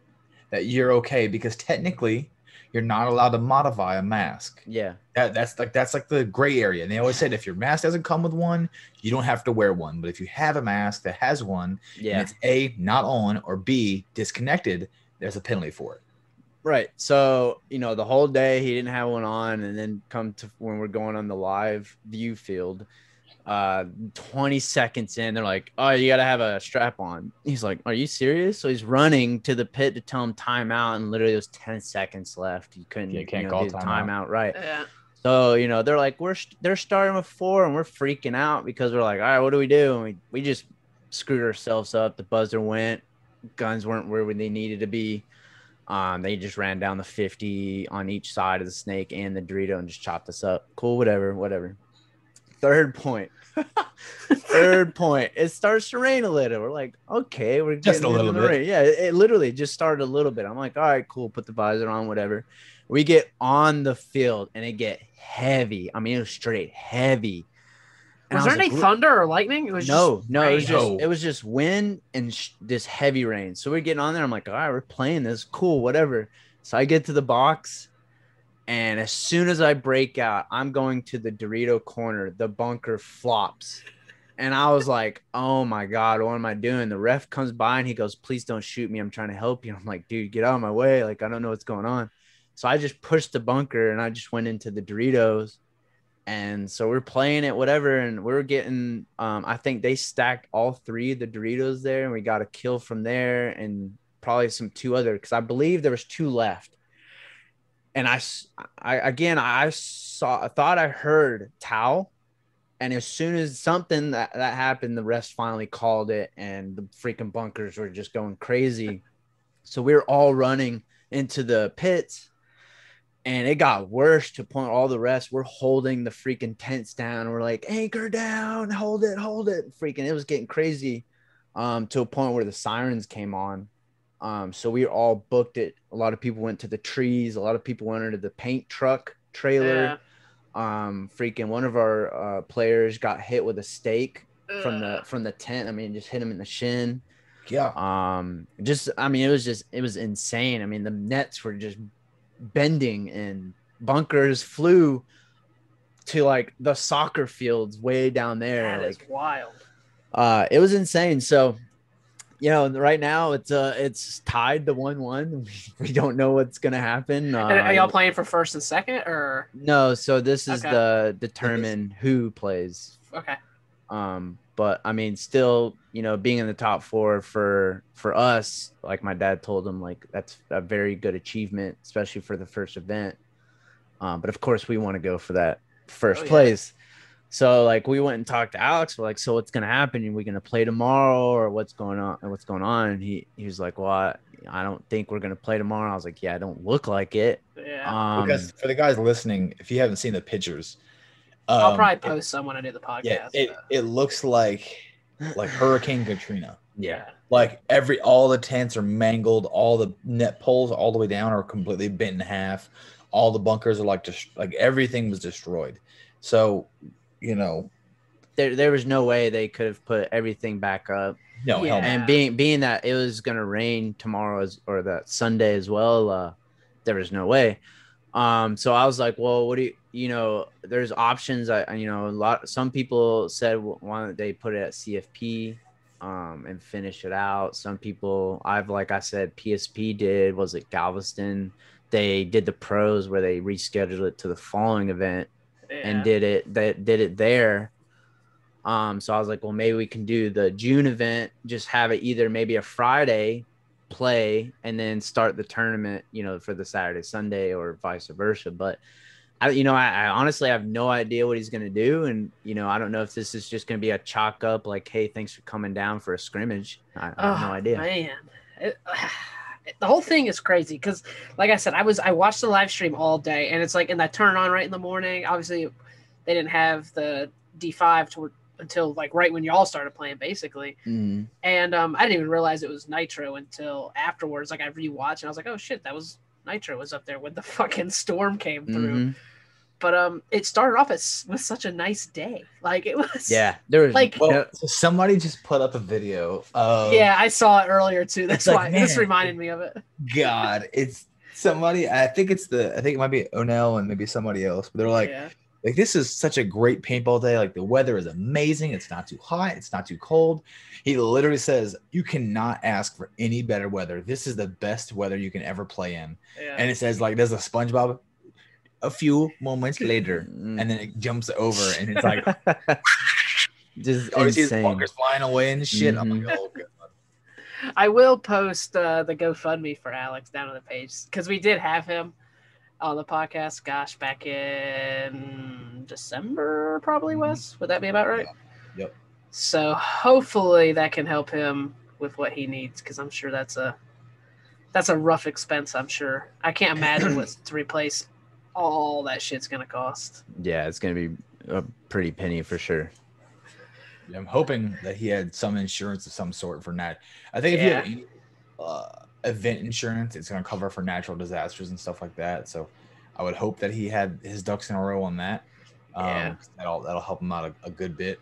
that you're okay because technically you're not allowed to modify a mask. Yeah. That's like the gray area. And they always said if your mask doesn't come with one, you don't have to wear one. But if you have a mask that has one, and it's A, not on, or B, disconnected, there's a penalty for it. Right. So, the whole day he didn't have one on, and then come to when we're going on the live view field, 20 seconds in, they're like, oh, you got to have a strap on. He's like, are you serious? So he's running to the pit to tell him timeout, and literally it was 10 seconds left. You couldn't call timeout. Right. Yeah. So, they're like, they're starting with 4, and we're freaking out because we're like, all right, what do we do? And we just screwed ourselves up. The buzzer went, guns weren't where they needed to be. They just ran down the 50 on each side of the snake and the Dorito and just chopped us up. Cool, whatever. Third point. It starts to rain a little. We're like, okay, we're just a little bit. Rain. Yeah, it literally just started a little bit. I'm like, all right, cool. Put the visor on, whatever. We get on the field and it get heavy. I mean, it was straight heavy. Was there any thunder or lightning? It was no. It was just wind and this heavy rain. So we're getting on there. I'm like, all right, we're playing this. Cool, whatever. So I get to the box, and as soon as I break out, I'm going to the Dorito corner. The bunker flops, and I was like, oh my god, what am I doing? The ref comes by and he goes, please don't shoot me. I'm trying to help you. I'm like, dude, get out of my way. Like, I don't know what's going on. So I just pushed the bunker and I just went into the Doritos. And so we're playing it, whatever, and we're getting I think they stacked all 3 of the Doritos there, and we got a kill from there and probably some 2 other, because I believe there was 2 left. And I thought I heard towel, and as soon as something that happened, the refs finally called it, and the freaking bunkers were just going crazy. So we were all running into the pits. And it got worse to the point all the rest we're holding the freaking tents down. We're like, anchor down, hold it. Freaking, it was getting crazy to a point where the sirens came on. So we all booked it. A lot of people went to the trees. A lot of people went into the paint truck trailer. Freaking one of our players got hit with a stake from the tent. I mean, just hit him in the shin. Yeah. It was insane. I mean, the nets were just bending and bunkers flew to like the soccer fields way down there. That is wild. It was insane. So, right now it's tied to 1-1. We don't know what's gonna happen. Are y'all playing for first and second or no? So this is the determine who plays. Okay. But I mean, still, being in the top 4 for us, like my dad told him, like that's a very good achievement, especially for the first event. But of course, we want to go for that first place. So like we went and talked to Alex. We're like, so what's gonna happen? Are we gonna play tomorrow, or what's going on? And he was like, well, I don't think we're gonna play tomorrow. I was like, yeah, I don't look like it. Yeah. Because for the guys listening, if you haven't seen the pictures. I'll probably post some when I do the podcast. Yeah, it looks like Hurricane Katrina. Yeah. Like all the tents are mangled, all the net poles all the way down are completely bent in half. All the bunkers are like everything was destroyed. So, there was no way they could have put everything back up. No, hell no. And being that it was gonna rain tomorrow or that Sunday as well, there was no way. So I was like, well, what do you know? There's options. Some people said why don't they put it at CFP, and finish it out. Some people, like I said, PSP did. Was it Galveston? They did the pros where they rescheduled it to the following event and did it. That did it there. So I was like, well, maybe we can do the June event, just have it either maybe a Friday play and then start the tournament, for the Saturday, Sunday, or vice versa. But I honestly have no idea what he's going to do. And, I don't know if this is just going to be a chalk up like, hey, thanks for coming down for a scrimmage. I have no idea. Man. The whole thing is crazy because, like I said, I watched the live stream all day, and it's like, and I turn it on right in the morning. Obviously, they didn't have the D5 until like right when y'all started playing, basically. Mm-hmm. And I didn't even realize it was Nitro until afterwards. Like I rewatched, and I was like, oh shit, that was Nitro was up there when the fucking storm came through. Mm-hmm. But it started off with such a nice day. Like it was. Yeah, there was like so somebody just put up a video of. Yeah, I saw it earlier too. That's why this reminded me of it. God, it's somebody. I think it might be Onel and maybe somebody else. But they're like, like this is such a great paintball day. Like the weather is amazing. It's not too hot. It's not too cold. He literally says you cannot ask for any better weather. This is the best weather you can ever play in. Yeah. And it says like there's a SpongeBob. A few moments later, and then it jumps over, and it's like just insane. Walkers flying away and shit. I'm like, oh god. I will post the GoFundMe for Alex down on the page because we did have him on the podcast. Gosh, back in December, probably was. Would that be about right? Yep. So hopefully that can help him with what he needs because I'm sure that's a rough expense. I'm sure. I can't imagine what's to replace. All that shit's gonna cost. Yeah, it's gonna be a pretty penny for sure. Yeah, I'm hoping that he had some insurance of some sort for that. I think if you have any event insurance, it's gonna cover for natural disasters and stuff like that. So I would hope that he had his ducks in a row on that. That'll help him out a good bit.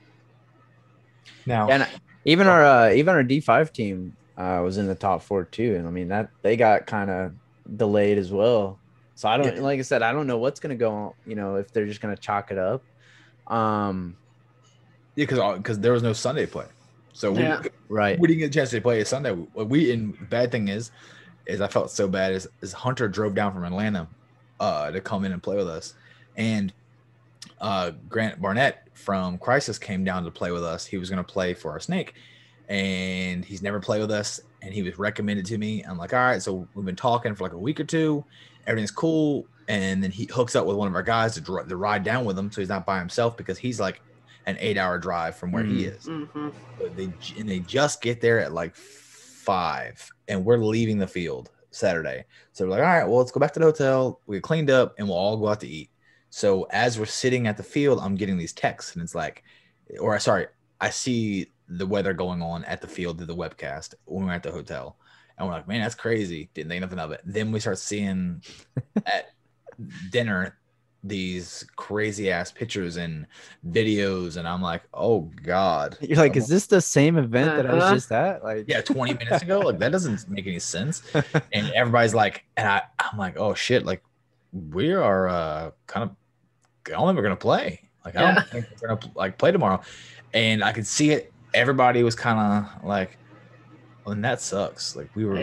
Now, and even our D5 team was in the top 4 too, and I mean that they got kind of delayed as well. So I don't, like I said, I don't know what's going to go on, if they're just going to chalk it up. Because there was no Sunday play. So we didn't get a chance to play a Sunday. And bad thing is I felt so bad is Hunter drove down from Atlanta to come in and play with us. And Grant Barnett from Crisis came down to play with us. He was going to play for our Snake. And he's never played with us. And he was recommended to me. I'm like, all right. So we've been talking for like a week or two. Everything's cool. And then he hooks up with one of our guys to ride down with him. So he's not by himself because he's like an 8-hour drive from where he is. Mm-hmm. But they just get there at like 5 and we're leaving the field Saturday. So we're like, all right, well, let's go back to the hotel. We get cleaned up and we'll all go out to eat. So as we're sitting at the field, I'm getting these texts and it's like, I see the weather going on at the field through the webcast when we're at the hotel. And we're like, man, that's crazy. Didn't think nothing of it. Then we start seeing at dinner these crazy ass pictures and videos. And I'm like, oh God. You're like, is this the same event that I was just at? Like, 20 minutes ago. Like that doesn't make any sense. And everybody's like, and I'm like, oh shit. Like we are I don't think we're going to play. Like, I don't think we're going to play tomorrow. And I could see it. Everybody was kind of like, well, and that sucks. Like we were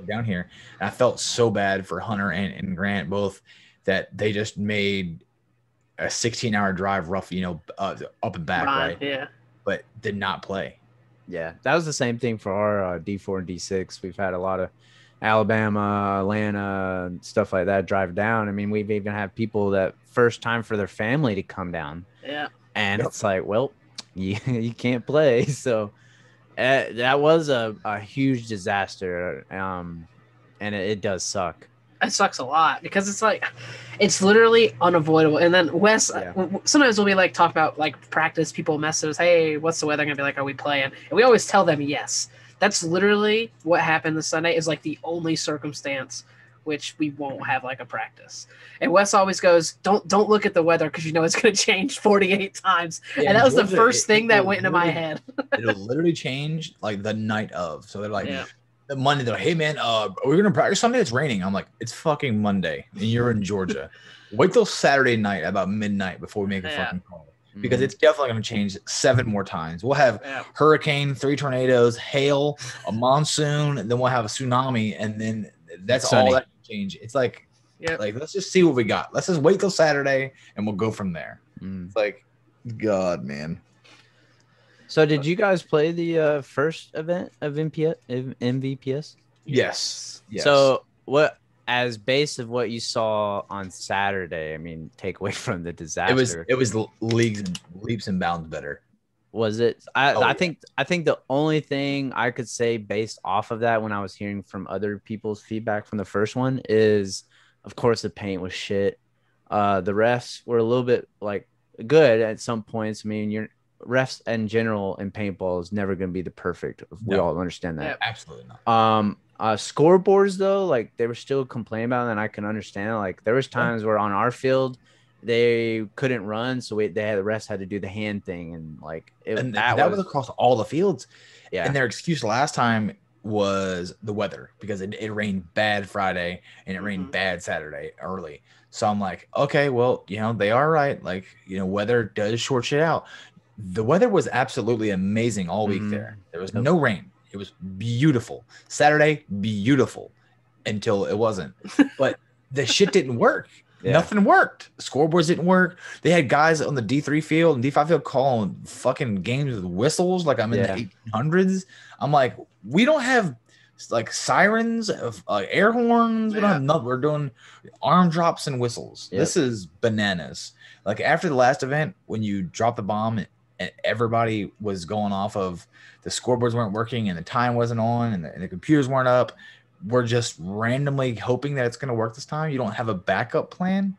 down here. And I felt so bad for Hunter and Grant both that they just made a 16-hour drive rough, up and back, right? Yeah. But did not play. Yeah, that was the same thing for our D4 and D6. We've had a lot of Alabama, Atlanta, stuff like that drive down. I mean, we've even had people that first time for their family to come down. Yeah. And it's like, well, you can't play. So that was a huge disaster. And it does suck. It sucks a lot because it's like, it's literally unavoidable. And then Wes, sometimes we'll be like, talk about like practice, people message us, hey, what's the weather going to be like? Are we playing? And we always tell them yes. That's literally what happened this Sunday is like the only circumstance which we won't have like a practice. And Wes always goes, don't look at the weather because you know it's going to change 48 times. Yeah, and that was Georgia, the first thing that went into my head. It'll literally change like the night of. So they're like, the Monday, they're like, hey man, are we gonna practice Sunday? It's raining. I'm like, it's fucking Monday, and you're in Georgia. Wait till Saturday night about midnight before we make a fucking call, because it's definitely gonna change 7 more times. We'll have hurricane, 3 tornadoes, hail, a monsoon, and then we'll have a tsunami, and then that's all that can change. It's like, like let's just see what we got. Let's just wait till Saturday, and we'll go from there. It's like, God, man. So did you guys play the first event of MVPS? Yes. So what, as base of what you saw on Saturday, I mean, take away from the disaster. It was leaps and bounds better. Was it? I think the only thing I could say based off of that, when I was hearing from other people's feedback from the first one, is of course the paint was shit. The refs were a little bit like good at some points. I mean, refs in general in paintball is never going to be the perfect. We all understand that. Yeah, absolutely not. Scoreboards though, like they were still complaining about it, and I can understand it. Like there was times where on our field they couldn't run, so the refs had to do the hand thing, and like that was across all the fields. Yeah, and their excuse last time was the weather, because it rained bad Friday and it rained bad Saturday early. So I'm like, okay, well, they are right. Like, weather does short shit out. The weather was absolutely amazing all week there. There was no rain. It was beautiful. Saturday, beautiful until it wasn't. But the shit didn't work. Nothing worked. Scoreboards didn't work. They had guys on the D3 field and D5 field calling fucking games with whistles like I'm in the 1800s. I'm like, we don't have like sirens, of air horns. We don't have nothing. We're doing arm drops and whistles. This is bananas. Like after the last event, when you dropped the bomb and everybody was going off of the scoreboards weren't working and the time wasn't on and the computers weren't up, we're just randomly hoping that it's going to work this time. You don't have a backup plan,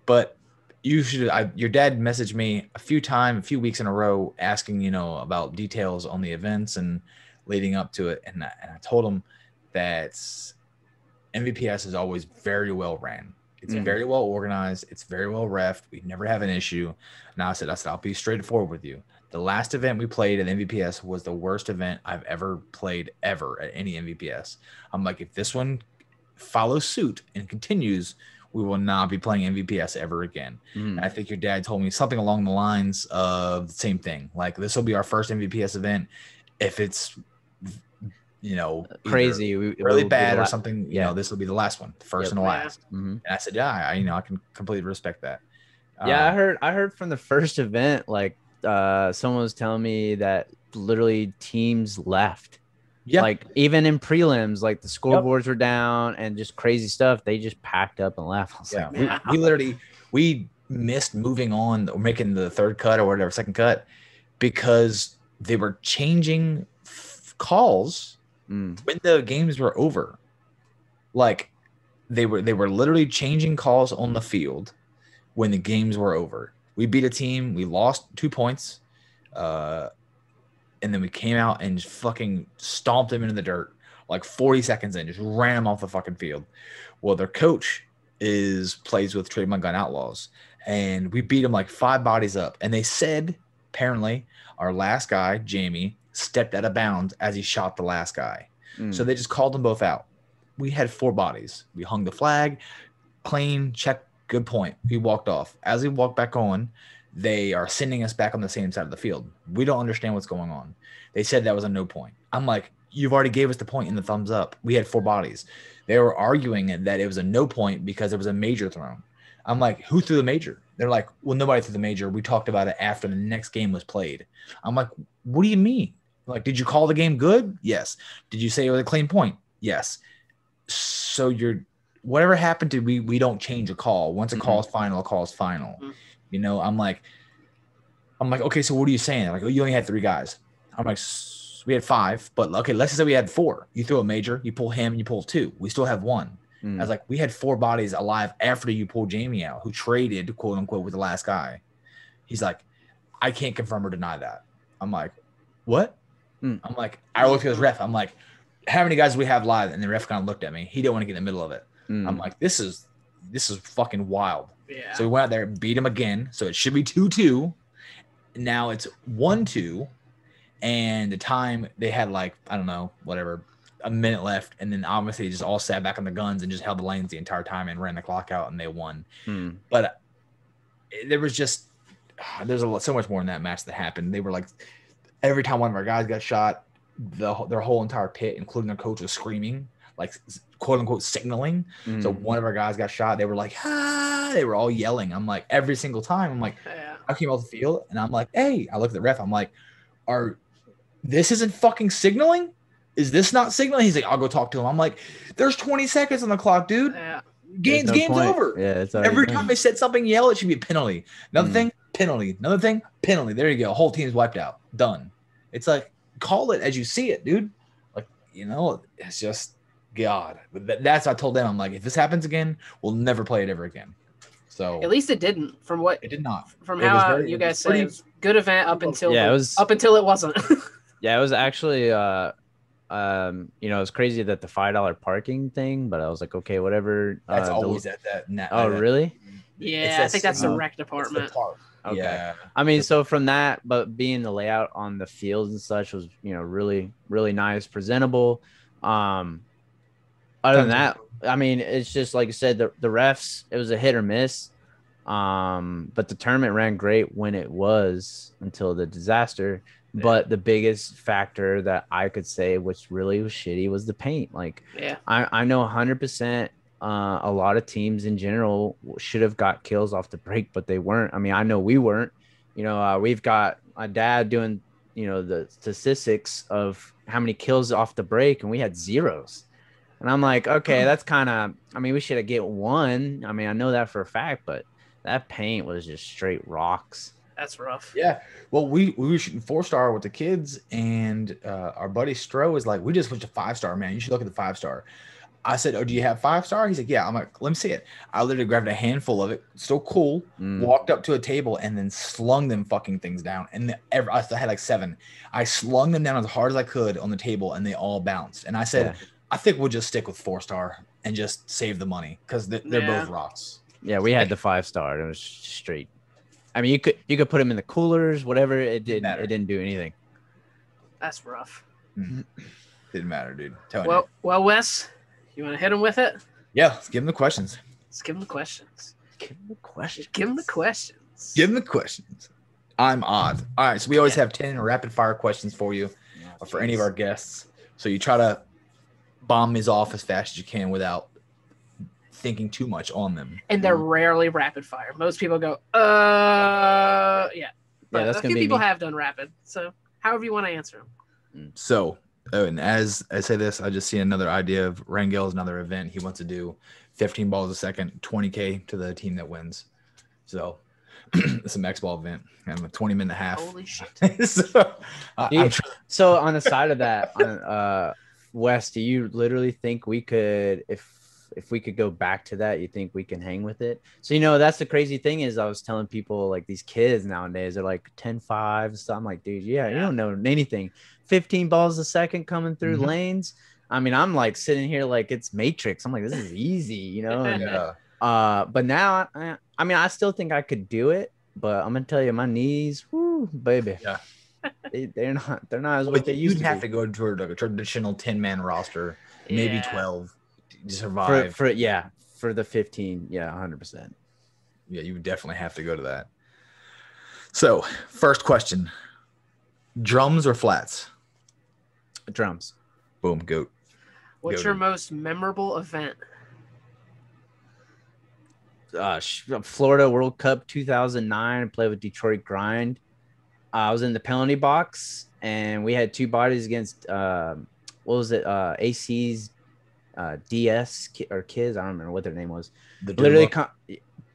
but you should. Your dad messaged me a few weeks in a row asking, about details on the events and leading up to it. And I told him that MVPS is always very well ran. It's very well organized. It's very well reffed. We never have an issue. Now I said, I'll be straightforward with you. The last event we played at MVPS was the worst event I've ever played ever at any MVPS. I'm like, if this one follows suit and continues, we will not be playing MVPS ever again. And I think your dad told me something along the lines of the same thing. Like, this will be our first MVPS event. If it's crazy, really bad or something, this will be the last one, the first and the last. And I said, I can completely respect that. I heard from the first event, like someone was telling me that literally teams left. Like even in prelims, like the scoreboards were down and just crazy stuff. They just packed up and left. I was like, we missed moving on or making the third cut or whatever, second cut, because they were changing calls when the games were over. Like they were literally changing calls on the field when the games were over. We beat a team, we lost 2 points, and then we came out and just fucking stomped them into the dirt like 40 seconds in, just ran them off the fucking field. Well, their coach plays with Trademark Gun Outlaws, and we beat them like 5 bodies up. And they said apparently our last guy, Jamie, stepped out of bounds as he shot the last guy. So they just called them both out. We had 4 bodies. We hung the flag, clean, check, good point. We walked off. As we walked back on, they are sending us back on the same side of the field. We don't understand what's going on. They said that was a no point. I'm like, you've already gave us the point in the thumbs up. We had 4 bodies. They were arguing that it was a no point because there was a major thrown. I'm like, who threw the major? They're like, well, nobody threw the major. We talked about it after the next game was played. I'm like, what do you mean? Like, did you call the game good? Yes. Did you say it was a clean point? Yes. So whatever happened to we don't change a call. Once a call is final, a call is final. I'm like, okay, so what are you saying? Like, oh, you only had 3 guys. I'm like, we had 5, but okay, let's say we had 4. You throw a major, you pull him, you pull 2. We still have 1. I was like, we had 4 bodies alive after you pulled Jamie out, who traded, quote unquote, with the last guy. He's like, I can't confirm or deny that. I'm like, what? I'm like, I looked at his ref. I'm like, how many guys we have live? And the ref kind of looked at me. He didn't want to get in the middle of it. Mm. I'm like, this is fucking wild. Yeah. So we went out there, beat him again. So it should be 2-2. Now it's 1-2. And the time they had like, I don't know, whatever, a minute left. And then obviously they just all sat back on the guns and just held the lanes the entire time and ran the clock out and they won. But there was just, so much more in that match that happened. They were like, every time one of our guys got shot, their whole entire pit, including their coach, was screaming, like quote unquote signaling. So one of our guys got shot. They were like, ah, they were all yelling. I'm like, every single time, I'm like, I came off the field and I'm like, hey, I look at the ref. I'm like, this isn't fucking signaling? Is this not signaling? He's like, I'll go talk to him. I'm like, there's 20 seconds on the clock, dude. Yeah. Game's over. Yeah, it's every time they said something, yell, it should be a penalty. Another thing, penalty. Another thing, penalty. There you go. Whole team's wiped out. Done. It's like, call it as you see it, dude. Like, it's just God. But that's what I told them. I'm like, if this happens again, we'll never play it ever again. So at least it didn't. From what it did not. From how you guys said, it was good event up until it wasn't. Yeah, it was actually it's crazy that the $5 parking thing, but I was like, okay, whatever. That's always at that. Oh, really? Yeah, I think that's the rec department. Okay. Yeah. I mean, so from that, but being the layout on the fields and such was, really, really nice, presentable. Other than that, I mean, it's just like I said, the refs, it was a hit or miss. But the tournament ran great when it was until the disaster. Yeah. But the biggest factor that I could say, which really was shitty, was the paint. Like, I know 100%. A lot of teams in general should have got kills off the break, but they weren't. I mean, I know we weren't. We've got my dad doing, the statistics of how many kills off the break, and we had zeros. And I'm like, okay, that's kind of. I mean, we should have get one. I mean, I know that for a fact, but that paint was just straight rocks. That's rough. Yeah. Well, we were shooting 4-star with the kids, and our buddy Stro was like, we just went to 5-star, man. You should look at the 5-star. I said, oh, do you have 5-star? He's like, yeah. I'm like, let me see it. I literally grabbed a handful of it, still cool, walked up to a table, and then slung them fucking things down. And I had like 7. I slung them down as hard as I could on the table, and they all bounced. And I said, I think we'll just stick with 4-star and just save the money because they're both rocks. Yeah, we had the 5-star. It was straight. I mean, you could put them in the coolers, whatever. It didn't do anything. That's rough. Didn't matter, dude. Well, Wes, you want to hit him with it? Yeah, let's give him the questions. Give him the questions. I'm odd. All right, so we always have 10 rapid fire questions for you, for any of our guests. So you try to bomb these off as fast as you can without thinking too much on them. And they're rarely rapid fire. Most people go, yeah. But that's a few people have done rapid. So however you want to answer them. So, and as I say this, I just see another idea of Rangel's another event. He wants to do 15 balls a second, 20K to the team that wins. So it's a max ball event. I'm a 20 minute half. Holy shit. So on the side of that, Wes, do you literally think we could, if we could go back to that, you think we can hang with it? So, that's the crazy thing is I was telling people, like, these kids nowadays are like 10-5 and stuff. I'm like, dude, you don't know anything. 15 balls a second coming through lanes. I mean, I'm like sitting here like it's Matrix. I'm like, this is easy, And, but now, I mean, I still think I could do it, but I'm gonna tell you, my knees, whoo, baby. Yeah. They're not as what they used to be. You'd have to go to like a traditional 10-man roster, maybe 12 to survive. For the 15, 100%. Yeah, you would definitely have to go to that. So, first question: drums or flats? Drums. Boom, goat. What's your most memorable event? Florida World Cup 2009. I played with Detroit Grind. I was in the penalty box, and we had 2 bodies against what was it? AC's DS or Kids. I don't remember what their name was.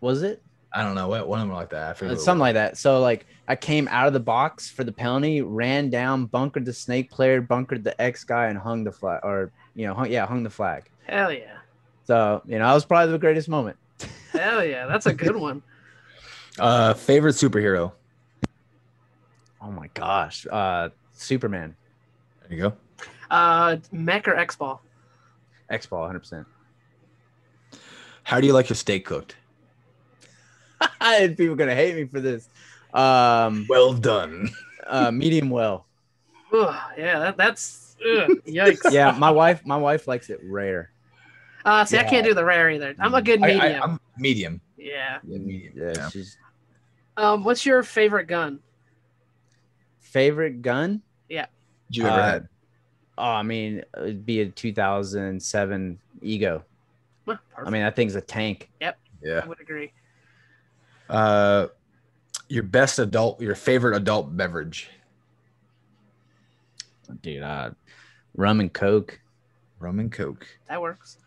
Was it? I don't know. One of them like that. I forget something like that. So like I came out of the box for the penalty, ran down, bunkered the snake player, bunkered the X guy, and hung the flag. Or hung the flag. Hell yeah. So that was probably the greatest moment. Hell yeah, that's a good one. Favorite superhero? Oh my gosh, Superman. There you go. Mech or X-Ball? X-Ball, 100%. How do you like your steak cooked? People gonna hate me for this. Well done. Medium well. Ugh, yeah, that's yikes. Yeah, my wife likes it rare. See, I can't do the rare either. I'm a good medium. I'm medium. Yeah. Medium. Yeah. What's your favorite gun? Favorite gun? Yeah. Did you ever had? Oh, I mean, it'd be a 2007 Ego. Well, I mean, that thing's a tank. Yep. Yeah. I would agree. Your favorite adult beverage? Dude, rum and Coke. Rum and Coke. That works.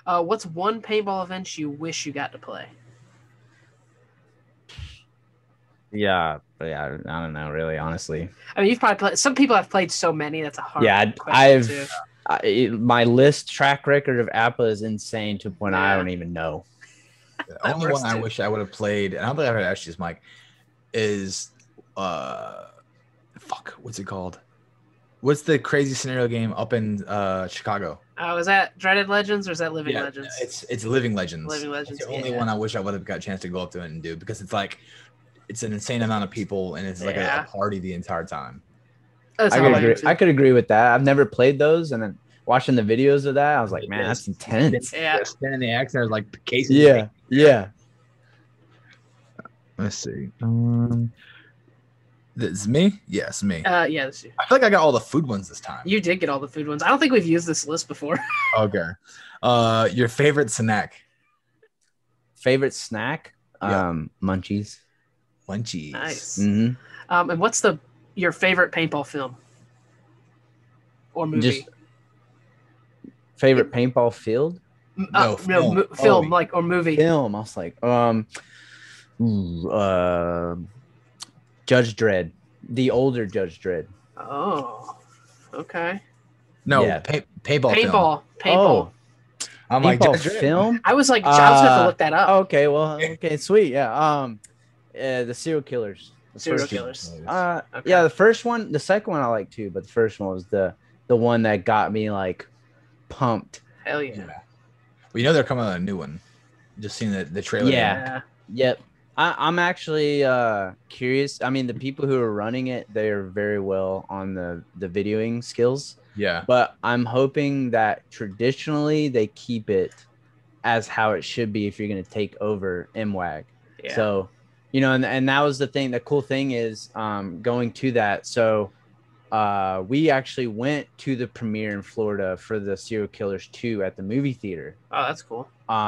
What's one paintball event you wish you got to play? Yeah, but yeah, I don't know, really, honestly. I mean, you've probably played. Some people have played so many. That's a hard. Yeah, question my list track record of APA is insane to a point I don't even know. The only one I wish I would have played, and I don't think I've ever asked you this, Mike, is what's it called? What's the crazy scenario game up in Chicago? Oh, is that Dreaded Legends or is that Living Legends? It's Living Legends. Living Legends. It's the only one I wish I would have got a chance to go up to and do, because it's like it's an insane amount of people and it's like a party the entire time. I could agree with that. I've never played those, and then watching the videos of that, I was like, man, that's intense. Yeah. Spinning the axe, there's like cases. Yeah. Let's see. This is me? Yes, me. Yeah, this is you. I feel like I got all the food ones this time. You did get all the food ones. I don't think we've used this list before. Okay. Your favorite snack? Favorite snack? Munchies. Munchies. Nice. Mm-hmm. And what's your favorite paintball film or movie? Favorite paintball field? Film, like, or movie. Film. I was like, Judge Dredd, the older Judge Dredd. Oh, okay. No, Yeah. paintball. Paintball. Oh, I'm like paintball Judge Dredd. I film. was like, I was going to look that up. Okay, well, okay, sweet. Yeah. The serial killers. Serial killers. Okay. Yeah, the first one, the second one I like too, but the first one was the one that got me like pumped. Hell yeah. Well, you know they're coming out with a new one. Just seeing the trailer. Yeah. Yep. I'm actually curious. I mean, the people who are running it, they are very well on the videoing skills. Yeah. But I'm hoping that traditionally they keep it as how it should be if you're going to take over MWAG. Yeah. So, you know, and that was the thing. The cool thing is going to that. So we actually went to the premiere in Florida for the Serial Killers 2 at the movie theater. Oh, that's cool.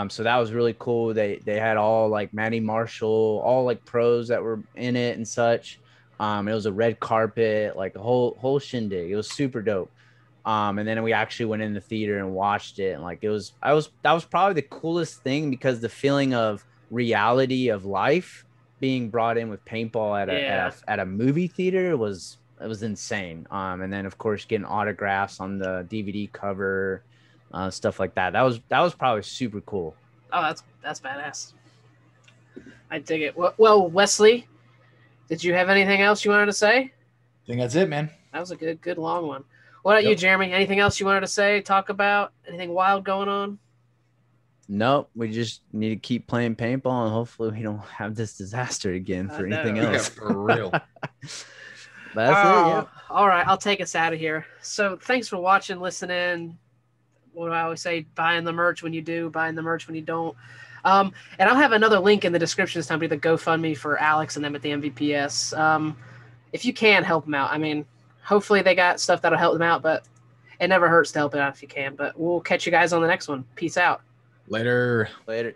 So that was really cool. They had all like Maddie Marshall, all like pros that were in it and such. It was a red carpet, like a whole shindig. It was super dope. And then we actually went in the theater and watched it, and like that was probably the coolest thing, because the feeling of reality of life being brought in with paintball at a movie theater was insane. And then of course getting autographs on the DVD cover, stuff like that. That was probably super cool. Oh, that's badass. I dig it. Well, Wesley, did you have anything else you wanted to say? I think that's it, man. That was a good long one. What about you, Jeremy? Anything else you wanted to say, talk about? Anything wild going on? Nope. We just need to keep playing paintball, and hopefully we don't have this disaster again for anything else. Yeah, for real. That's it. Yeah. All right. I'll take us out of here. So thanks for watching, listening. What do I always say? Buying the merch when you do, buying the merch when you don't. And I'll have another link in the description this time to the GoFundMe for Alex and them at the MVPS. If you can, help them out. I mean, hopefully they got stuff that'll help them out, but it never hurts to help it out if you can. But we'll catch you guys on the next one. Peace out. Later. Later.